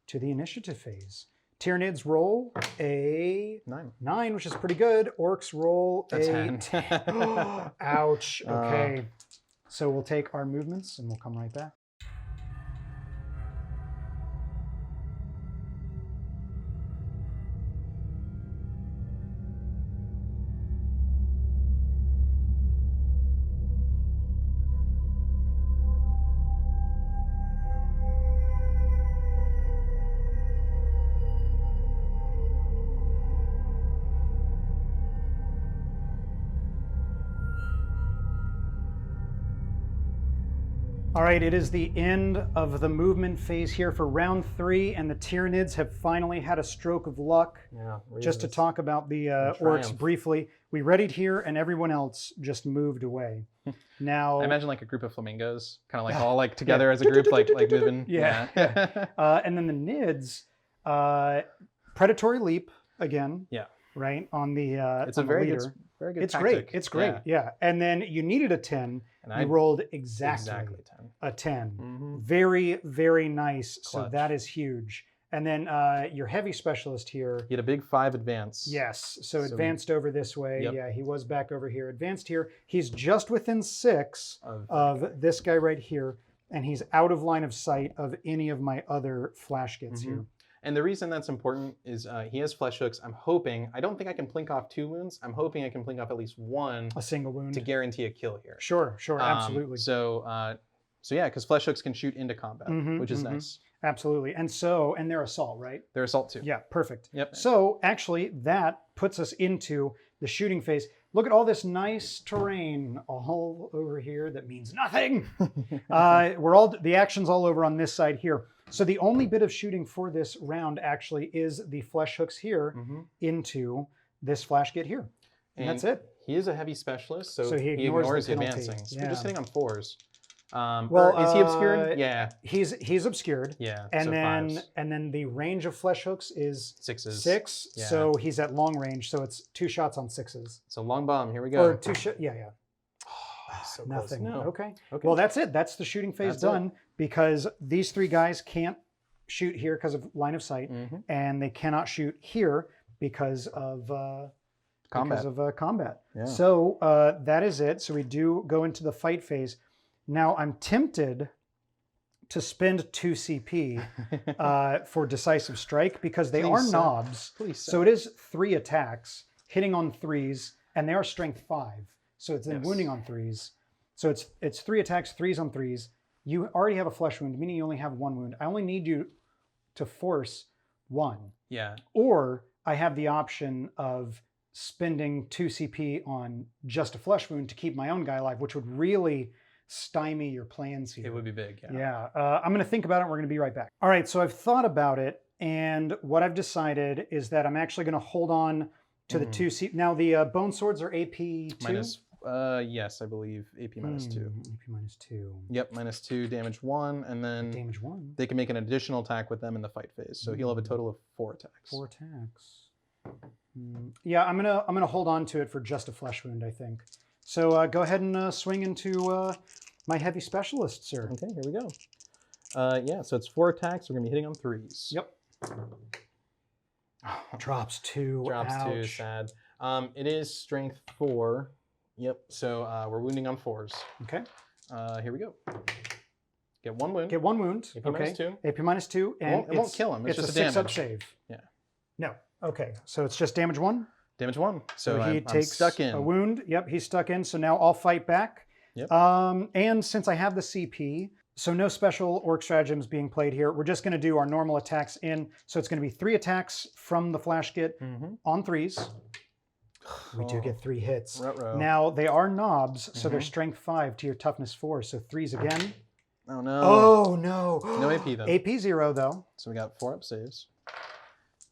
A: to the initiative phase. Tyranids roll a 9, which is pretty good. Orks roll a 10. Ouch. Okay. So we'll take our movements and we'll come right back. All right, it is the end of the movement phase here for round 3, and the Tyranids have finally had a stroke of luck.
C: Yeah.
A: Just to talk about the Orks briefly, we readied here, and everyone else just moved away. Now,
C: I imagine like a group of flamingos, kind of like all like together as a group, like moving.
A: Yeah. And then the Nids, predatory leap again.
C: Yeah.
A: Right on the
C: it's a
A: on
C: very
A: the
C: good,
A: leader.
C: very good.
A: It's
C: tactic.
A: great. It's great. Yeah. And then you needed a 10. And you rolled exactly
C: 10.
A: A 10. Very, very nice.
C: Clutch.
A: So that is huge. And then your heavy specialist here.
C: He had a big 5 advance.
A: Yes. So advanced over this way.
C: Yep.
A: Yeah, he was back over here. Advanced here. He's just within 6 of this guy right here. And he's out of line of sight of any of my other flash gets here.
C: And the reason that's important is he has flesh hooks. I'm hoping, I don't think I can plink off 2 wounds. I'm hoping I can plink off at least 1.
A: A single wound.
C: To guarantee a kill here.
A: Sure, absolutely.
C: So So yeah, because flesh hooks can shoot into combat, which is nice.
A: Absolutely. And they're assault, right?
C: They're assault too.
A: Yeah, perfect.
C: Yep.
A: So actually that puts us into the shooting phase. Look at all this nice terrain all over here that means nothing. The action's all over on this side here. So the only bit of shooting for this round actually is the flesh hooks here into this flash get here. And that's it.
C: He is a heavy specialist, so he
A: ignores
C: the
A: penalty.
C: advancing. So
A: Yeah.
C: we're just hitting on 4s.
A: Is
C: he obscured? Yeah.
A: He's obscured.
C: Yeah.
A: And
C: so
A: then
C: 5s.
A: and then the range of flesh hooks is
C: 6s.
A: 6.
C: Yeah.
A: So he's at long range. So it's 2 shots on 6s.
C: So long bomb. Here we go.
A: Or 2 shots. Yeah.
C: So
A: Nothing.
C: Close. No.
A: Okay.
C: Okay.
A: Well, that's it. That's the shooting phase done because these 3 guys can't shoot here because of line of sight, and they cannot shoot here because of combat.
C: Yeah.
A: So that is it. So we do go into the fight phase. Now I'm tempted to spend 2 CP for decisive strike because they are knobs. So it is 3 attacks hitting on 3s, and they are strength 5. So it's then wounding on 3s. So it's 3 attacks, 3s on 3s. You already have a flesh wound, meaning you only have 1 wound. I only need you to force 1.
C: Yeah.
A: Or I have the option of spending 2 CP on just a flesh wound to keep my own guy alive, which would really stymie your plans here.
C: It would be big. Yeah.
A: Yeah. I'm going to think about it. We're going to be right back. All right. So I've thought about it. And what I've decided is that I'm actually going to hold on to the 2 CP. Now, the Boneswords are AP 2?
C: Yes, I believe AP minus 2.
A: AP minus 2.
C: Yep, minus 2, damage 1, and then
A: Damage 1.
C: they can make an additional attack with them in the fight phase. So he'll have a total of 4 attacks.
A: 4 attacks. Yeah, I'm gonna hold on to it for just a flesh wound, I think. So go ahead and swing into my heavy specialist, sir.
C: Okay, here we go. Yeah, so it's 4 attacks. We're gonna be hitting on 3s.
A: Yep. Drops 2.
C: Drops 2.
A: Ouch.
C: Sad. It is strength 4. Yep. So we're wounding on 4s.
A: Okay.
C: Here we go. Get 1 wound.
A: Get 1 wound.
C: AP
A: okay.
C: minus 2.
A: AP minus 2. And
C: It won't kill him. It's just
A: a
C: a
A: 6-up
C: damage.
A: save.
C: Yeah.
A: No. Okay. So it's just damage 1.
C: Damage 1. So
A: he
C: I'm
A: takes
C: stuck in.
A: a wound. Yep, he's stuck in. So now I'll fight back.
C: Yep.
A: And since I have the CP, so no special orc stratagems being played here. We're just going to do our normal attacks in. So it's going to be 3 attacks from the flash get on 3s. We do get 3 hits.
C: Ruh-roh.
A: Now they are knobs, so they're strength 5 to your toughness 4. So 3s again.
C: Oh no.
A: Oh no.
C: No AP though.
A: AP 0 though.
C: So we got 4 up saves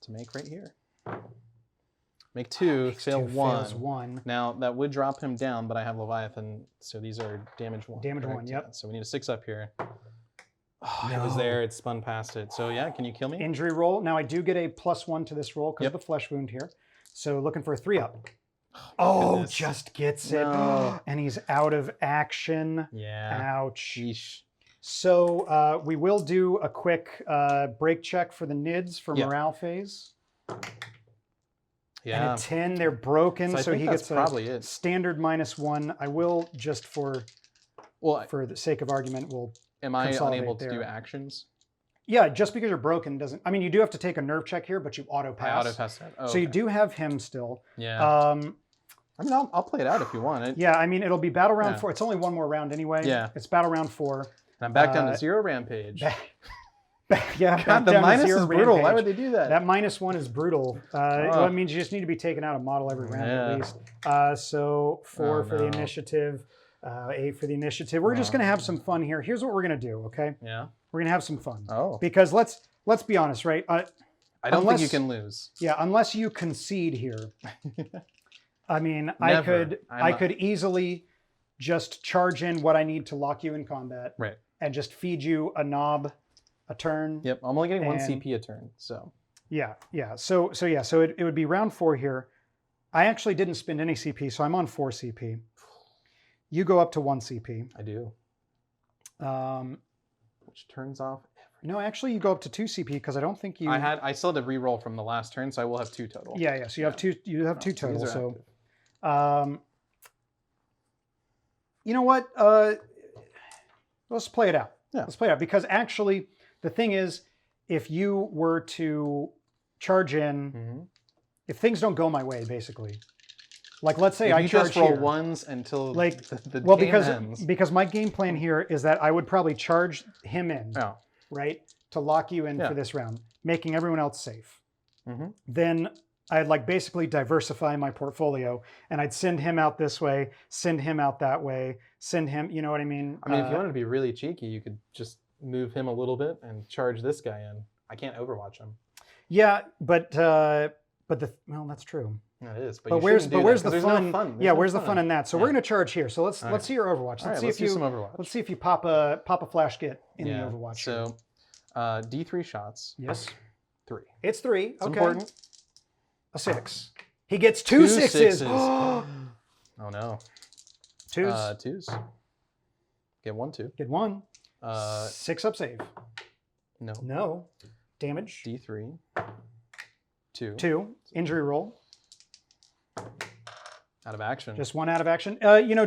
C: to make right here. Make 2, fail 1.
A: Fails 1.
C: Now that would drop him down, but I have Leviathan, so these are damage 1.
A: Damage 1,
C: correct?
A: yep.
C: Yeah, so we need a 6 up here. Oh,
A: No.
C: It was there, it spun past it. So yeah, can you kill me?
A: Injury roll. Now I do get a +1 to this roll because of the flesh wound here. So looking for a 3 up. Oh,
C: goodness.
A: just gets it.
C: No.
A: And he's out of action.
C: Yeah.
A: Ouch.
C: Yeesh.
A: So we will do a quick break check for the NIDs for
C: Yeah.
A: morale phase.
C: Yeah.
A: And a 10, they're broken,
C: So I
A: so
C: think
A: he
C: that's
A: gets a
C: probably it.
A: standard -1. I will, just for the sake of argument, will
C: am I
A: consolidate
C: unable to do
A: there.
C: actions?
A: Yeah, just because you're broken doesn't... I mean, you do have to take a nerve check here, but you auto-pass.
C: I auto-pass that. Oh,
A: So you
C: okay.
A: do have him still.
C: Yeah. I mean, I'll play it out if you want.
A: Yeah, I mean, it'll be battle round
C: Yeah.
A: 4. It's only 1 more round anyway.
C: Yeah.
A: It's battle round 4.
C: And I'm back down to 0 rampage.
A: Yeah,
C: God, the
A: down to
C: minus
A: 0
C: is brutal. Why
A: rampage.
C: would they do that?
A: That -1 is brutal. Well, it means you just need to be taken out of model every round at least. So 4 for the initiative, 8 for the initiative. We're just going to have some fun here. Here's what we're going to do, okay?
C: Yeah.
A: We're going to have some fun.
C: Oh.
A: Because let's be honest, right?
C: I don't think you can lose.
A: Yeah, unless you concede here. I mean,
C: Never.
A: I could easily just charge in what I need to lock you in combat.
C: Right.
A: And just feed you a knob a turn.
C: Yep, I'm only getting 1
A: And-
C: CP a turn, so.
A: Yeah. So it would be round 4 here. I actually didn't spend any CP, so I'm on 4 CP. You go up to 1 CP.
C: I do. Which turns off everything.
A: No, actually you go up to 2 CP because I don't think you...
C: I still had to re-roll from the last turn, so I will have 2 total.
A: Yeah, so you have 2
C: So
A: total.
C: these are
A: So
C: active.
A: you know what? Let's play it out.
C: Yeah.
A: Let's play it out because actually the thing is, if you were to charge in, if things don't go my way, basically, Like, let's say
C: if
A: I
C: you
A: charge
C: just roll
A: here.
C: ones until
A: Like,
C: the
A: well,
C: game ends.
A: because my game plan here is that I would probably charge him in, right, to lock you in for this round, making everyone else safe. Then I'd like basically diversify my portfolio, and I'd send him out this way, send him out that way, send him. You know what I mean?
C: I mean, if you wanted to be really cheeky, you could just move him a little bit and charge this guy in. I can't Overwatch him.
A: Yeah, well, that's true.
C: Yeah, it is.
A: But where's the fun?
C: No fun.
A: Yeah, where's the fun in that? So we're gonna charge here. So let's see your Overwatch.
C: Let's see some Overwatch.
A: Let's see if you pop a flash get in the Overwatch.
C: So, D3 shots.
A: Yes.
C: 3.
A: It's 3.
C: It's
A: okay.
C: important.
A: A 6. He gets two sixes.
C: Oh no.
A: 2s.
C: 2s. Get 1, 2.
A: Get 1. 6 up save.
C: No.
A: No. Damage.
C: D3. 2.
A: 2. Injury roll.
C: Out of action.
A: Just 1 out of action.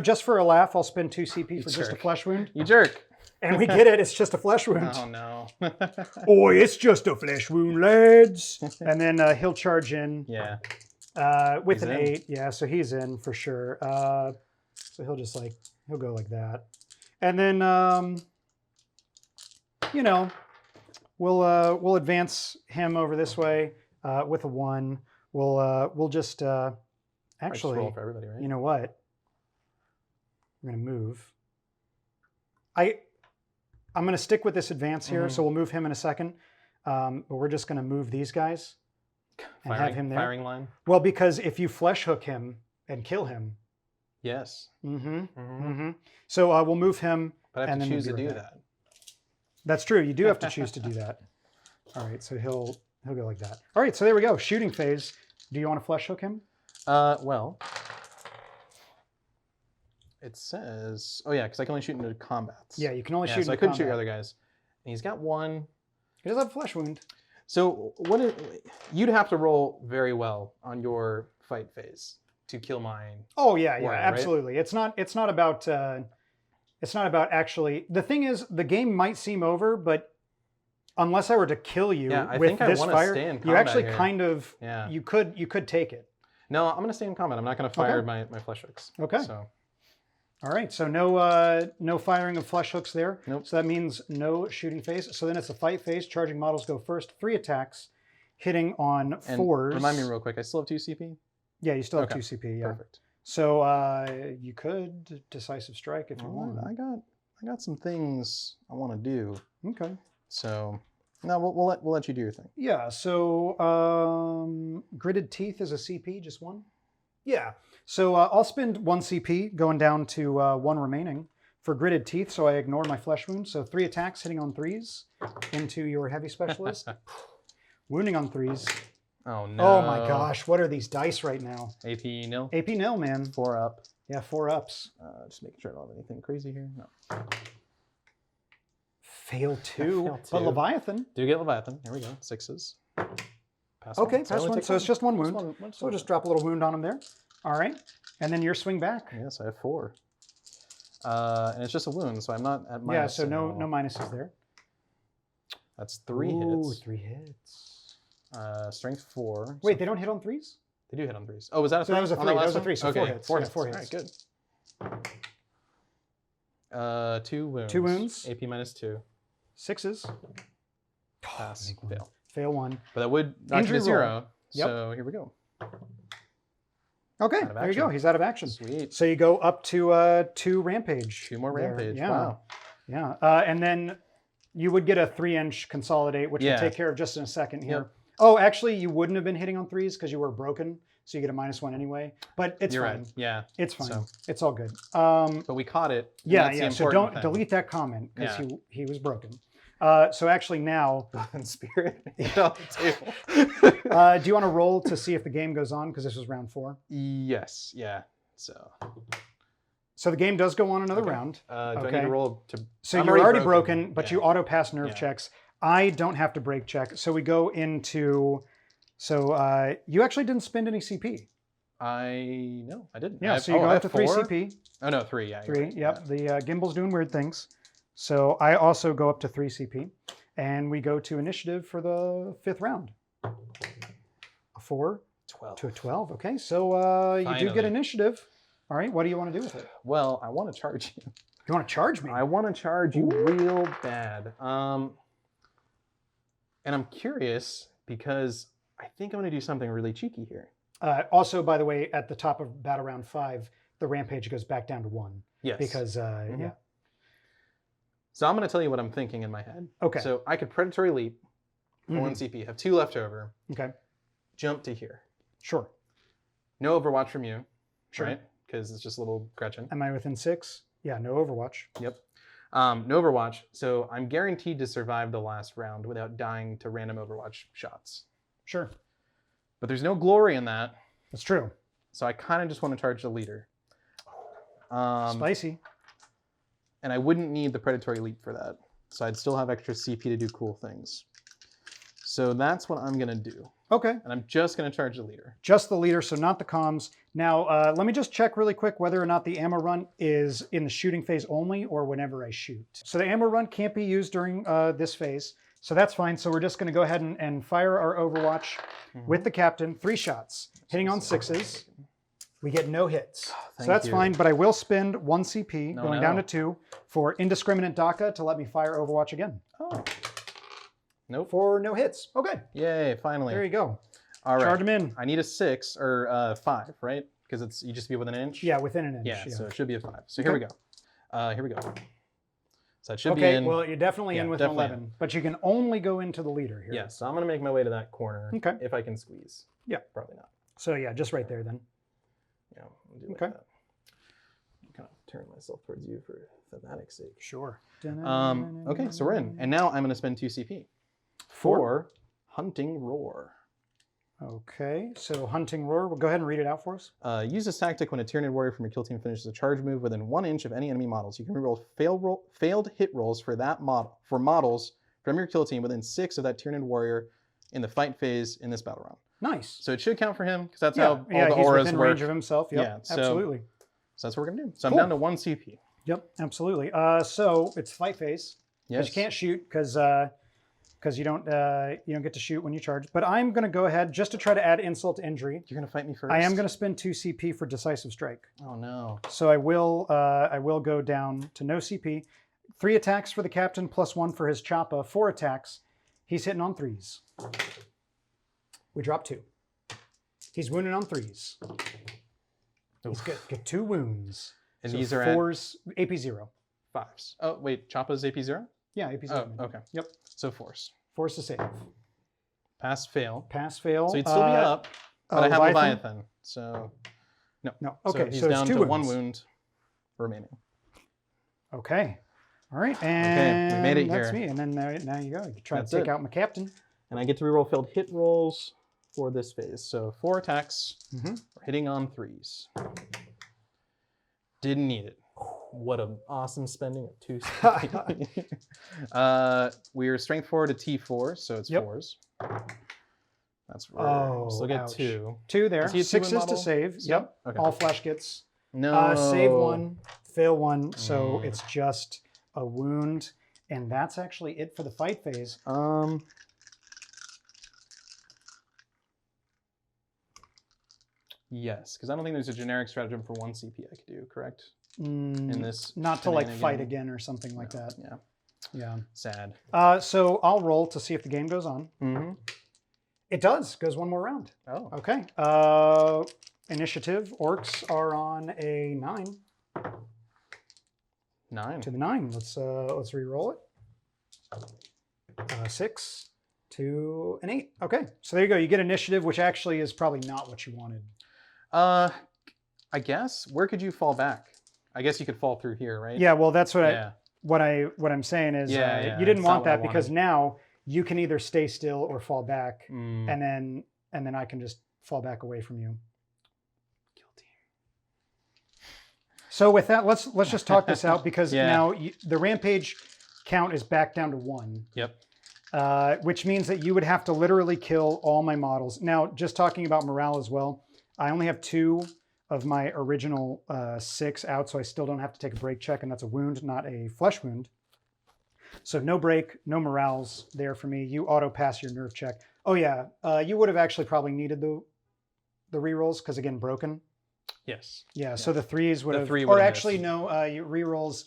A: Just for a laugh, I'll spend 2 CP for just a flesh wound.
C: You jerk.
A: And we get it. It's just a flesh wound.
C: Oh no.
A: It's just a flesh wound, lads. And then he'll charge in.
C: Yeah.
A: With
C: He's
A: an
C: in.
A: 8. Yeah, so he's in for sure. So he'll go like that. And then we'll advance him over this way with a 1. We'll just actually
C: roll for everybody, right?
A: You know what? We're gonna move. I'm gonna stick with this advance here, so we'll move him in a second. But we're just gonna move these guys and have him there.
C: Firing line.
A: Well, because if you flesh hook him and kill him.
C: Yes.
A: So we'll move him.
C: But I have
A: and
C: to
A: then
C: choose
A: we'll
C: to
A: be
C: do
A: right back.
C: that.
A: That's true. You do have to choose to do that. All right, so he'll go like that. All right, so there we go. Shooting phase. Do you want to flesh hook him?
C: Well, it says, oh yeah, because I can only shoot into combats.
A: Yeah, you can only shoot into
C: so I couldn't shoot
A: combat.
C: other guys. And he's got 1.
A: He does have a flesh wound.
C: So you'd have to roll very well on your fight phase to kill mine.
A: Oh yeah,
C: warrior,
A: absolutely. Right? It's not about actually. The thing is, the game might seem over, but unless I were to kill you with this fire, you actually
C: here.
A: kind of you could take it.
C: No, I'm going to stay in combat. I'm not going to fire my flesh hooks.
A: Okay.
C: So.
A: All right, so no firing of flesh hooks there.
C: Nope.
A: So that means no shooting phase. So then it's a fight phase. Charging models go first. 3 attacks, hitting on 4s.
C: Remind me real quick, I still have 2 CP?
A: Yeah, you still have 2 CP, yeah.
C: Perfect.
A: So you could decisive strike if you want.
C: I got some things I want to do.
A: Okay.
C: So no, we'll let you do your thing.
A: Yeah, so Gritted Teeth is a CP, just 1? Yeah. So I'll spend 1 CP going down to 1 remaining for Gritted Teeth, so I ignore my flesh wound. So 3 attacks hitting on 3s into your heavy specialist. Wounding on 3s.
C: Oh no.
A: Oh my gosh, what are these dice right now?
C: AP nil.
A: AP nil, man.
C: 4 up.
A: Yeah, 4 ups.
C: Just making sure I don't have anything crazy here. No.
A: Fail 2.
C: Fail 2.
A: But Leviathan.
C: Do get Leviathan. Here we go. 6s. Pass
A: Okay,
C: one.
A: pass 1. So it's just 1 wound. So we'll just drop a little wound on him there. All right. And then your swing back.
C: Yes, I have 4. And it's just a wound, so I'm not at minus.
A: Yeah, so no minuses there.
C: That's 3
A: Ooh,
C: hits.
A: 3 hits.
C: Strength 4.
A: Wait, they don't hit on 3s?
C: They do hit on 3s. Oh, was that a 3?
A: So that was a 3. That was a 3. So
C: okay.
A: 4 hits.
C: 4
A: Yeah,
C: hits.
A: 4 hits.
C: All right, good. 2 wounds.
A: 2 wounds.
C: AP minus 2.
A: 6s.
C: Pass. Fail.
A: Fail 1.
C: But that would knock you to 0.
A: Yep.
C: So here we go.
A: Okay, there you go. He's out of action.
C: Sweet.
A: So you go up to 2 rampage.
C: 2 more
A: there.
C: rampage.
A: Yeah.
C: Wow.
A: Yeah. And then you would get a 3-inch consolidate, which we'll take care of just in a second here.
C: Yep.
A: Oh, actually, you wouldn't have been hitting on 3s because you were broken. So you get a -1 anyway. But it's
C: You're
A: fine.
C: right. Yeah.
A: It's fine.
C: So.
A: It's all good.
C: But we caught it.
A: Yeah. So don't delete that comment because he was broken. So actually now,
C: in spirit, on the table.
A: do you want to roll to see if the game goes on? Because this was round 4.
C: Yes. Yeah.
A: So the game does go on another round.
C: Do I need to roll to?
A: So you're already broken, but you auto pass nerve checks. I don't have to break check. So we go into. So you actually didn't spend any CP.
C: No, I didn't.
A: Yeah. So you go up to 3 CP.
C: Oh no, 3. Yeah.
A: 3.
C: Right.
A: Yep. The gimbal's doing weird things. So I also go up to 3 CP, and we go to initiative for the 5th round. A 4,
C: 12.
A: To a 12. Okay, so you do get
C: Finally.
A: initiative. All right, what do you want to do with it?
C: Well, I want to charge you.
A: You want to charge me?
C: I want to charge you real bad. And I'm curious because I think I'm going to do something really cheeky here.
A: Also, by the way, at the top of battle round 5, the rampage goes back down to 1.
C: Yes.
A: Because, yeah.
C: So I'm going to tell you what I'm thinking in my head.
A: Okay.
C: So I could Predatory Leap for 1 CP, have 2 left over,
A: Okay.
C: jump to here.
A: Sure.
C: No Overwatch from you,
A: Sure.
C: right? Because it's just a little Gretchen.
A: Am I within 6? Yeah, no Overwatch.
C: Yep. No Overwatch, so I'm guaranteed to survive the last round without dying to random Overwatch shots.
A: Sure.
C: But there's no glory in that,
A: That's true.
C: so I kind of just want to charge the leader.
A: Spicy.
C: And I wouldn't need the Predatory Leap for that, so I'd still have extra CP to do cool things. So that's what I'm going to do.
A: Okay.
C: And I'm just going to charge the leader.
A: Just the leader, so not the comms. Now, let me just check really quick whether or not the ammo run is in the shooting phase only or whenever I shoot. So the ammo run can't be used during this phase, so that's fine. So we're just going to go ahead and fire our Overwatch with the captain. 3 shots, hitting on 6s. We get no hits. So that's fine, but I will spend 1 CP, going down to 2, for Indiscriminate DACA to let me fire Overwatch again.
C: Oh. Nope.
A: For no hits. Okay.
C: Yay, finally.
A: There you go.
C: All right.
A: Charge them in.
C: I need a 6 or 5, right? Because it's you just be within an inch?
A: Yeah, within an inch.
C: Yeah,
A: Yeah.
C: so it should be a 5. So here we go. Here we go. So that should be
A: Okay,
C: in.
A: well, you're definitely in with an
C: definitely
A: 11, but you can only go into the leader here.
C: Yeah, so I'm going to make my way to that corner.
A: Okay.
C: If I can squeeze.
A: Yeah.
C: Probably not.
A: So yeah, just right there then.
C: Yeah, I'll do like
A: Okay.
C: that. Kind of turn myself towards you for thematic's sake.
A: Sure.
C: Okay, so we're in. And now I'm going to spend 2 CP for Hunting Roar.
A: Okay, so Hunting Roar. We'll go ahead and read it out for us.
C: Use this tactic when a Tyranid Warrior from your kill team finishes a charge move within 1 inch of any enemy models. You can reroll failed hit rolls for that models from your kill team within 6 of that Tyranid Warrior in the fight phase in this battle round.
A: Nice.
C: So it should count for him because that's how all
A: yeah,
C: the
A: he's
C: auras
A: within
C: work.
A: range of himself. Yep,
C: Yeah, so-
A: absolutely.
C: So that's what we're gonna do. So
A: Cool.
C: I'm down to 1 CP.
A: Yep, absolutely. So it's fight phase.
C: Yes.
A: You can't shoot because you don't get to shoot when you charge. But I'm going to go ahead just to try to add insult to injury.
C: You're gonna fight me first.
A: I am going to spend 2 CP for decisive strike.
C: Oh no.
A: So I will go down to no CP. 3 attacks for the captain plus 1 for his choppa. 4 attacks. He's hitting on 3s. We drop 2. He's wounded on 3s. He's got 2 wounds.
C: And
A: So
C: these are
A: 4s, AP 0.
C: at 5s. Oh wait, Choppa's AP 0?
A: Yeah, AP 0.
C: Oh, okay.
A: Yep.
C: So force.
A: Force to save.
C: Pass, fail.
A: Pass, fail.
C: So he'd still be up, but I have
A: Leviathan?
C: Leviathan. So no.
A: No. Okay,
C: So he's
A: so it's
C: down
A: 2
C: to 1
A: wounds.
C: wound remaining.
A: Okay. All right, and
C: we made it
A: that's
C: here.
A: me. And then now you go. You try
C: That's
A: to take
C: it.
A: out my captain.
C: And I get to reroll failed hit rolls for this phase. So 4 attacks,
A: Mhm.
C: hitting on 3s. Didn't need it. What an awesome spending of 2 CP. We're strength 4 to T4, so it's
A: Yep.
C: 4s. That's
A: Oh,
C: Still get
A: ouch.
C: 2.
A: 2 there.
C: Is he a 2 in
A: 6s to
C: model?
A: save. Yep.
C: Okay.
A: All flash gets.
C: No.
A: Save 1, fail 1. So
C: Mm.
A: it's just a wound. And that's actually it for the fight phase.
C: Yes, because I don't think there's a generic stratagem for 1 CP I could do, correct?
A: Mm,
C: In this
A: not to like
C: shenanigan?
A: fight again or something like that.
C: Yeah.
A: Yeah.
C: Sad.
A: So I'll roll to see if the game goes on.
C: Mm-hmm.
A: It does. Goes 1 more round.
C: Oh.
A: Okay. Initiative. Orcs are on a 9.
C: 9.
A: To the 9. Let's re-roll it. 6 to an 8. Okay. So there you go. You get initiative, which actually is probably not what you wanted.
C: I guess. Where could you fall back? I guess you could fall through here, right?
A: Yeah. Well, that's what
C: Yeah.
A: what I'm saying is
C: Yeah,
A: you didn't
C: it's not
A: want
C: what I
A: that because
C: wanted.
A: now you can either stay still or fall back,
C: Mm.
A: and then I can just fall back away from you.
C: Guilty.
A: So with that, let's just talk this out because
C: Yeah.
A: now the rampage count is back down to 1.
C: Yep.
A: Which means that you would have to literally kill all my models. Now, just talking about morale as well, I only have 2 of my original 6 out, so I still don't have to take a break check, and that's a wound, not a flesh wound. So no break, no morales there for me. You auto pass your nerve check. Oh yeah, you would have actually probably needed the the rerolls because again broken.
C: Yes.
A: Yeah. So the 3s would
C: The
A: have.
C: 3
A: Or
C: would've
A: actually
C: missed.
A: no. Rerolls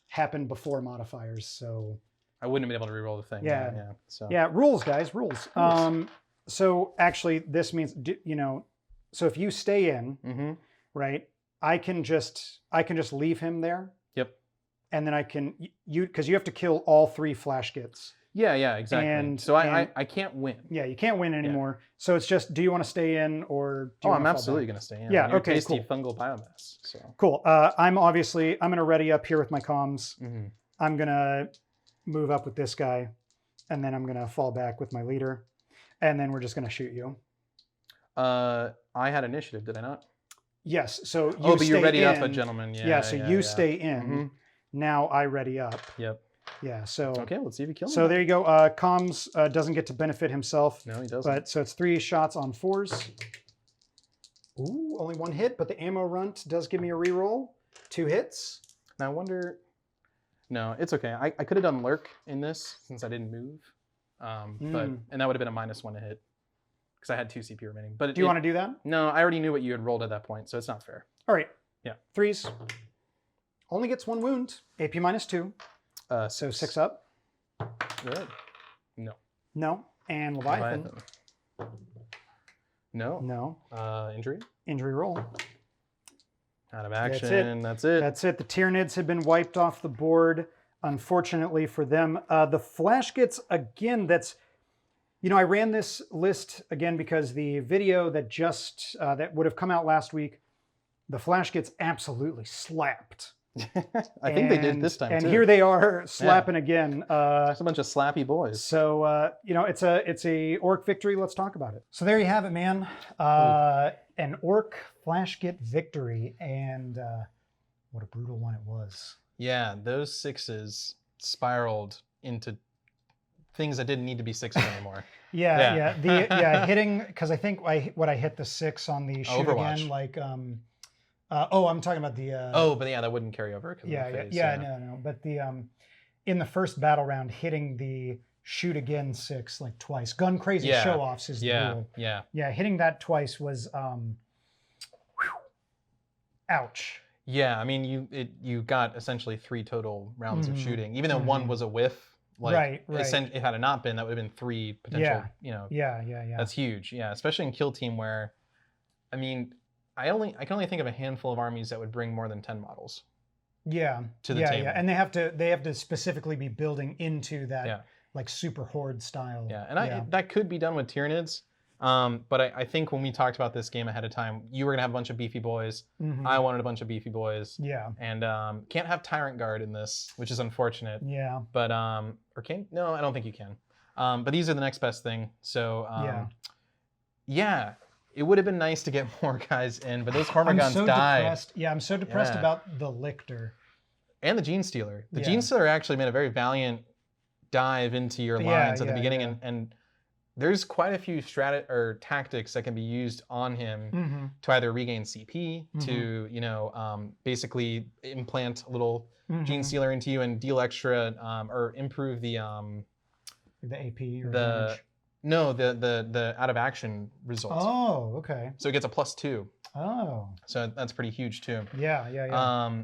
A: happen before modifiers. So
C: I wouldn't have been able to reroll the thing.
A: Yeah.
C: Yeah. So.
A: yeah, rules, guys, rules. So actually, this means So if you stay in,
C: Mm-hmm.
A: right, I can just leave him there.
C: Yep.
A: And then I can because you have to kill all 3 flash gits.
C: Yeah, exactly.
A: And-
C: so
A: and-
C: I can't win.
A: Yeah, you can't win anymore. So it's just, do you want to stay in or do you
C: Oh,
A: want
C: I'm
A: to fall
C: absolutely
A: back?
C: going to stay in.
A: Yeah,
C: You're
A: okay,
C: tasty
A: cool.
C: fungal biomass. So.
A: Cool. I'm going to ready up here with my comms.
C: Mm-hmm.
A: I'm going to move up with this guy, and then I'm going to fall back with my leader, and then we're just going to shoot you.
C: I had initiative, did I not?
A: Yes. So you
C: But you're
A: stay
C: ready up, a
A: in.
C: gentleman. Yeah.
A: Yeah. So you stay in.
C: Mhm.
A: Now I ready up.
C: Yep.
A: Yeah. So
C: Okay, let's see if you kill me.
A: so there you go. Comms doesn't get to benefit himself.
C: No, he doesn't.
A: But so it's 3 shots on 4s. Ooh, only 1 hit, but the ammo runt does give me a reroll. 2 hits.
C: Now I wonder. No, it's okay. I could have done lurk in this since I didn't move, but and that would have been a -1 to hit because I had 2 CP remaining. But
A: Do you want to do that?
C: No, I already knew what you had rolled at that point, so it's not fair.
A: All right.
C: Yeah.
A: 3s. Only gets 1 wound. AP -2. So 6 up.
C: Good. No.
A: No. And Leviathan.
C: No.
A: No.
C: Injury.
A: Injury roll.
C: Out of
A: That's
C: action. That's it.
A: That's it. The Tyranids have been wiped off the board, unfortunately for them. The Flash Gits, again, that's... I ran this list again because the video that just... that would have come out last week, the Flash Gits absolutely slapped.
C: I think they did this time
A: and
C: too.
A: here they are slapping again.
C: It's a bunch of slappy boys.
A: So it's a orc victory. Let's talk about it. So there you have it, man. An orc flash git victory, and what a brutal one it was.
C: Yeah, those 6s spiraled into things that didn't need to be 6s anymore.
A: Yeah. Hitting, because I think I hit the 6 on the shoot
C: Overwatch.
A: again, like I'm talking about the
C: But yeah, that wouldn't carry over. 'Cause of the phase,
A: no. But the in the first battle round, hitting the shoot again 6 like twice. Gun crazy show offs is the rule. Yeah, hitting that twice was ouch.
C: Yeah, I mean you got essentially 3 total rounds of shooting, even though 1 was a whiff. Like,
A: right.
C: If had it not been, that would have been 3 potential.
A: Yeah.
C: That's huge. Yeah, especially in kill team where, I mean, I can only think of a handful of armies that would bring more than 10 models.
A: Yeah.
C: To the table.
A: Yeah, and they have to specifically be building into that like super horde style.
C: Yeah, and that could be done with Tyranids. But I think when we talked about this game ahead of time, you were gonna have a bunch of beefy boys. I wanted a bunch of beefy boys.
A: Yeah.
C: And can't have Tyrant Guard in this, which is unfortunate.
A: Yeah.
C: But or can? No, I don't think you can. But these are the next best thing. So yeah, it would have been nice to get more guys in, but those Hormagaunts died.
A: Depressed. Yeah, I'm so depressed about the Lictor.
C: And the Genestealer. The Genestealer actually made a very valiant dive into your lines at the beginning, and there's quite a few tactics that can be used on him to either regain CP, to basically implant a little Genestealer into you and deal extra or improve the
A: AP or
C: the
A: damage.
C: no the out of action result.
A: Oh, okay.
C: So it gets a +2.
A: Oh.
C: So that's pretty huge too.
A: Yeah.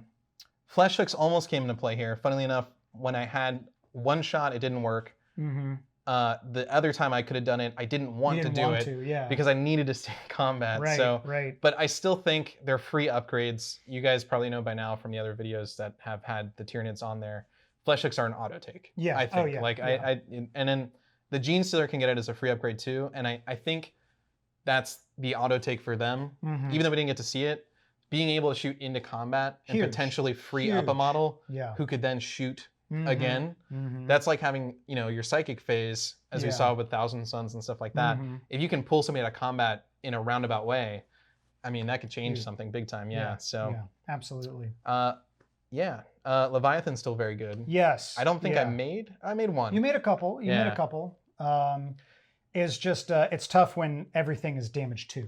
C: Flesh hooks almost came into play here. Funnily enough, when I had 1 shot, it didn't work. The other time I could have done it, I didn't want to do it because I needed to stay in combat.
A: Right.
C: But I still think they're free upgrades. You guys probably know by now from the other videos that have had the Tyranids on there. Flesh hooks are an auto take.
A: Yeah.
C: I think.
A: Oh, yeah.
C: Like and then the Genestealer can get it as a free upgrade too. And I think that's the auto take for them. Even though we didn't get to see it, being able to shoot into combat and potentially free up a model who could then shoot again. That's like having, your psychic phase, as we saw with Thousand Suns and stuff like that. If you can pull somebody out of combat in a roundabout way, I mean, that could change something big time. So
A: absolutely.
C: Leviathan's still very good.
A: Yes.
C: I don't think I made 1.
A: You made a couple. You made a couple. It's just it's tough when everything is damage 2.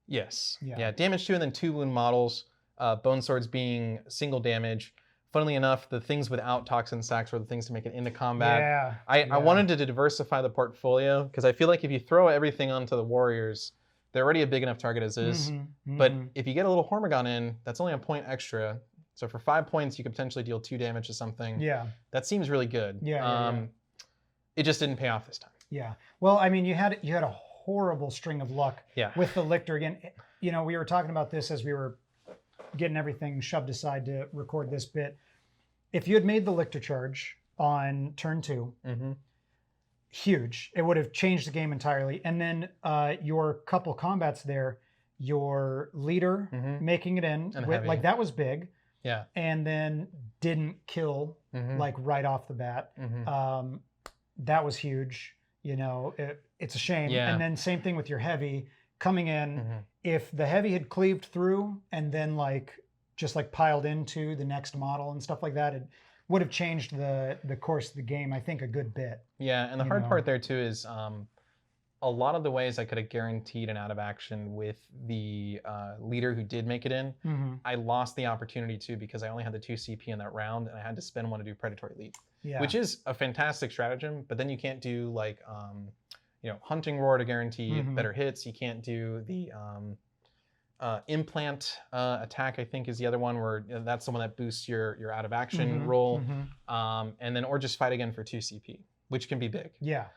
C: Yes. Yeah. Damage 2 and then 2 wound models. Boneswords being single damage. Funnily enough, the things without Toxin Sacs were the things to make it into combat. I wanted to diversify the portfolio because I feel like if you throw everything onto the Warriors, they're already a big enough target as is. But if you get a little Hormagaunt in, that's only a point extra. So for 5 points, you could potentially deal 2 damage to something.
A: Yeah.
C: That seems really good.
A: Yeah.
C: It just didn't pay off this time.
A: Yeah. Well, I mean, you had a horrible string of luck with the Lictor again. You know, we were talking about this as we were getting everything shoved aside to record this bit. If you had made the Lictor charge on turn 2, huge. It would have changed the game entirely. And then your couple combats there, your leader making it in, like that was big.
C: Yeah.
A: And then didn't kill like right off the bat. That was huge. You know, it's a shame.
C: Yeah.
A: And then same thing with your heavy coming in. If the heavy had cleaved through and then like just like piled into the next model and stuff like that, it would have changed the course of the game, I think, a good bit.
C: Yeah, and the hard part there too is a lot of the ways I could have guaranteed an out of action with the leader who did make it in, I lost the opportunity too because I only had the 2 CP in that round and I had to spend 1 to do Predatory Leap. Yeah. Which is a fantastic stratagem, but then you can't do like, you know, Hunting Roar to guarantee better hits. You can't do the Implant attack, I think, is the other one where that's the one that boosts your out of action roll. And then, or just fight again for 2 CP, which can be big.
A: Yeah.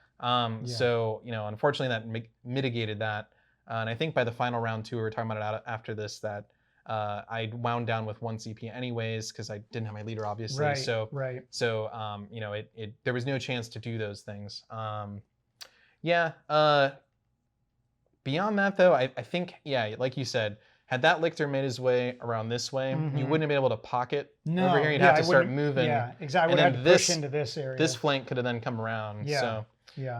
C: So, you know, unfortunately that mitigated that. And I think by the final round too, we were talking about it after this, that I wound down with 1 CP anyways because I didn't have my leader, obviously.
A: Right,
C: so,
A: right.
C: So, you know, there was no chance to do those things. Beyond that, though, I think, like you said, had that Lictor made his way around this way, you wouldn't have been able to pocket over here. You'd have to start moving.
A: Yeah, exactly. I would have to push into this area.
C: This flank could have then come around.
A: Yeah.
C: So,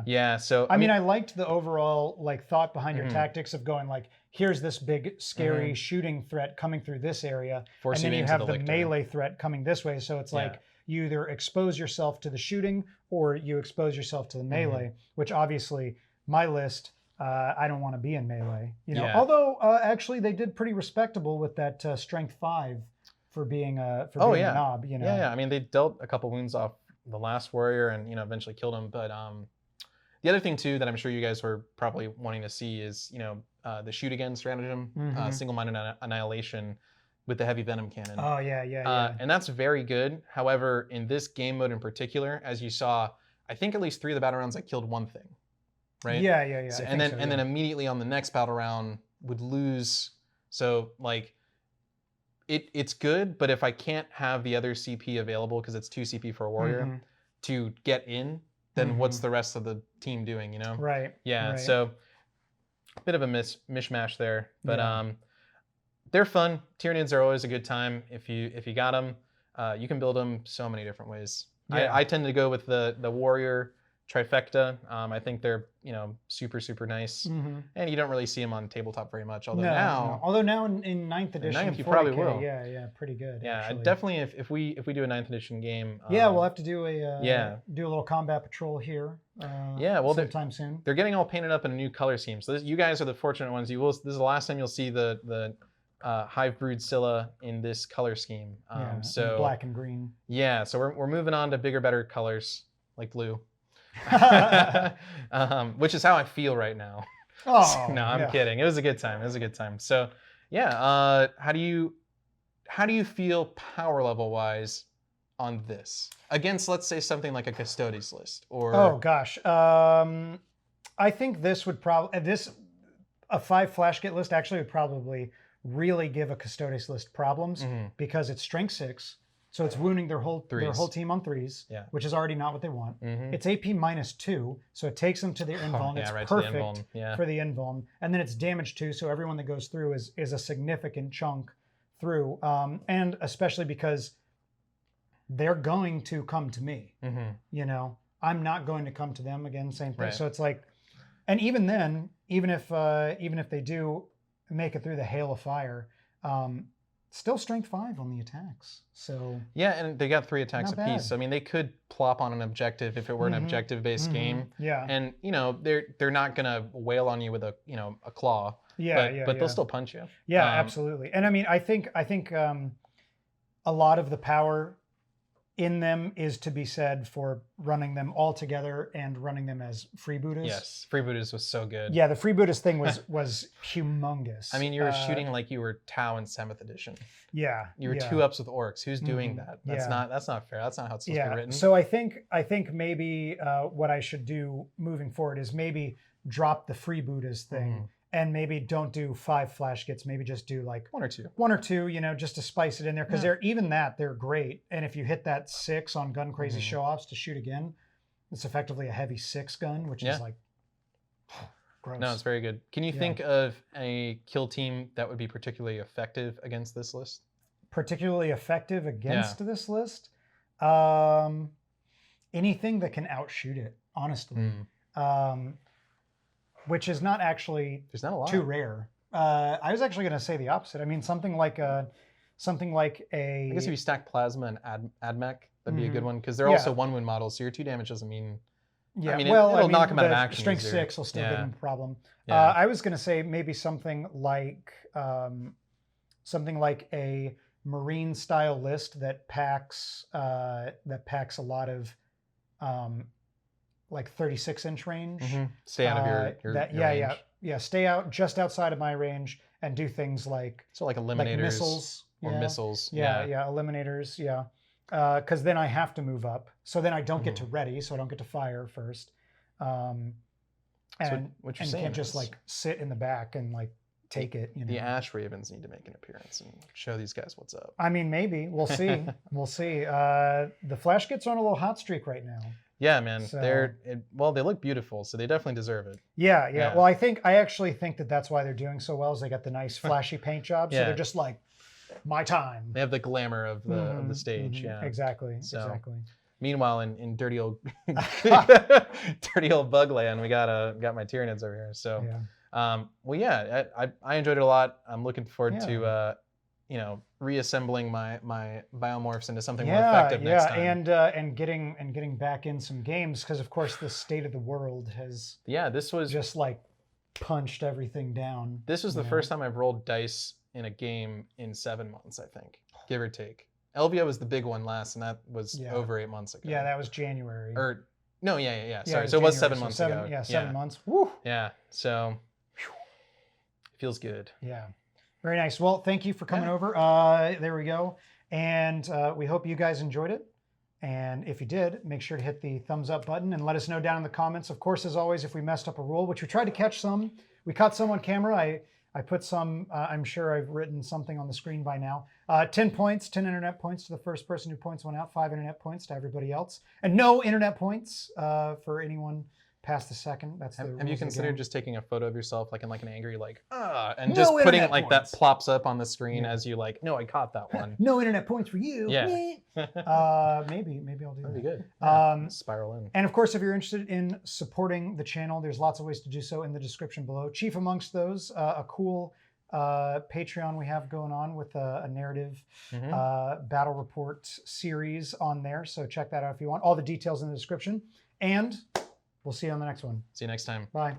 A: yeah.
C: So
A: I mean, I liked the overall like thought behind your tactics of going like, here's this big scary shooting threat coming through this area, and then you have the melee threat coming this way. So it's like you either expose yourself to the shooting or you expose yourself to the melee. Which obviously my list. I don't want to be in melee, you know. Although actually they did pretty respectable with that strength 5 for being a knob, you know.
C: Yeah. I mean, they dealt a couple wounds off the last warrior and, you know, eventually killed him. But the other thing too that I'm sure you guys were probably wanting to see is, you know, the shoot again stratagem, single-minded annihilation with the heavy venom cannon.
A: Oh yeah.
C: And that's very good. However, in this game mode in particular, as you saw, I think at least 3 of the battle rounds I killed 1 thing. Right?
A: Yeah.
C: So, and then immediately on the next battle round would lose. So like it's good, but if I can't have the other CP available because it's 2 CP for a warrior to get in, then what's the rest of the team doing, you know?
A: Right.
C: Yeah.
A: Right.
C: So a bit of a mishmash there, but they're fun. Tyranids are always a good time if you got them. You can build them so many different ways. Yeah. I tend to go with the warrior trifecta. I think they're, you know, super nice, and you don't really see them on tabletop very much. Although now in 9th edition, 9th you probably will.
A: Yeah, pretty good.
C: Yeah,
A: actually.
C: Definitely. If we do a 9th edition game,
A: we'll have to do a little combat patrol here. Sometime soon. They're
C: getting all painted up in a new color scheme. So you guys are the fortunate ones. This is the last time you'll see the Hive Brood Scylla in this color scheme. So
A: black and green.
C: Yeah, so we're moving on to bigger, better colors like blue. Which is how I feel right now.
A: Oh,
C: no, I'm kidding. It was a good time. So, how do you feel power level wise on this against, let's say, something like a Custodes list or?
A: Oh gosh, I think this would probably a 5 flash kit list actually would probably really give a Custodes list problems because it's strength 6. So it's wounding their whole team on 3s, which is already not what they want. It's AP -2, so it takes them to their invuln. It's perfect for the invuln. And then it's damage 2, so everyone that goes through is a significant chunk through. And especially because they're going to come to me. You know, I'm not going to come to them again, same thing. Right. So it's like, and even then, even if they do make it through the hail of fire, still strength 5 on the attacks. So
C: and they got 3 attacks apiece. I mean, they could plop on an objective if it were an objective-based game. Yeah. And you know, they're not gonna wail on you with a claw. But they'll still punch you.
A: Yeah, absolutely. And I mean, I think a lot of the power in them is to be said for running them all together and running them as freebooters.
C: Yes, freebooters was so good.
A: Yeah, the freebooters thing was humongous.
C: I mean, you were shooting like you were Tau in 7th edition.
A: Yeah.
C: You were 2-ups with orcs. Who's doing that? That's not fair. That's not how it's supposed to be written.
A: So I think maybe what I should do moving forward is maybe drop the freebooters thing. And maybe don't do 5 flash kits. Maybe just do like
C: 1 or 2.
A: 1 or 2, you know, just to spice it in there. Because they're great. And if you hit that 6 on Gun Crazy Show-Offs to shoot again, it's effectively a heavy 6 gun, which is like gross.
C: No, it's very good. Can you think of a kill team that would be particularly effective against this list?
A: Particularly effective against this list? Anything that can outshoot it, honestly. Which is not actually
C: There's not a lot.
A: too rare. I was actually going to say the opposite. I mean, something like a.
C: I guess if you stack Plasma and Admech, that'd be a good one because they're also 1-wound models, so your 2 damage doesn't mean.
A: Yeah,
C: I mean,
A: it'll
C: knock them out of
A: the
C: action.
A: Strength
C: easier.
A: 6 will still give them a problem.
C: Yeah.
A: I was going to say maybe something like a Marine style list that packs a lot of like 36-inch range.
C: Stay out of your range.
A: Stay out just outside of my range and do things like
C: eliminators,
A: like missiles
C: or missiles.
A: Eliminators. Because then I have to move up, so then I don't get to ready, so I don't get to fire first, and can't just like sit in the back and like take it. You know?
C: The Ash Ravens need to make an appearance and show these guys what's up.
A: I mean, maybe we'll see. We'll see. The Flash Kits are on a little hot streak right now.
C: Yeah, man.
A: So,
C: they look beautiful, so they definitely deserve it.
A: Yeah. Well, I actually think that's why they're doing so well. Is they got the nice flashy paint jobs, so they're just like my time.
C: They have the glamour of the stage. Yeah,
A: exactly.
C: Meanwhile, in dirty old Bugland, we got my Tyranids over here. So, I enjoyed it a lot. I'm looking forward to reassembling my biomorphs into something more effective next time.
A: and getting back in some games because of course the state of the world has
C: this was
A: just like punched everything down.
C: This was the first time I've rolled dice in a game in 7 months, I think, give or take. Elvia was the big one last, and that was over 8 months ago.
A: Yeah, that was January.
C: Sorry, so it
A: January,
C: was 7 months ago.
A: Yeah, 7 months. Woo.
C: Yeah, so it feels good.
A: Yeah. Very nice. Well, thank you for coming over. There we go. And we hope you guys enjoyed it. And if you did, make sure to hit the thumbs up button and let us know down in the comments. Of course, as always, if we messed up a rule, which we tried to catch some, we caught some on camera. I put some, I'm sure I've written something on the screen by now. 10 points, 10 internet points to the first person who points one out, 5 internet points to everybody else. And no internet points for anyone past the second. That's the
C: Have you considered
A: again.
C: Just taking a photo of yourself like in like an angry and just putting it like that plops up on the screen as you like, no, I caught that one.
A: No internet points for you.
C: Yeah.
A: Maybe I'll do
C: That'd be
A: that.
C: good. Spiral in.
A: And of course, if you're interested in supporting the channel, there's lots of ways to do so in the description below. Chief amongst those, a cool Patreon we have going on with a narrative battle report series on there. So check that out if you want. All the details in the description. And we'll see you on the next one.
C: See you next time.
A: Bye.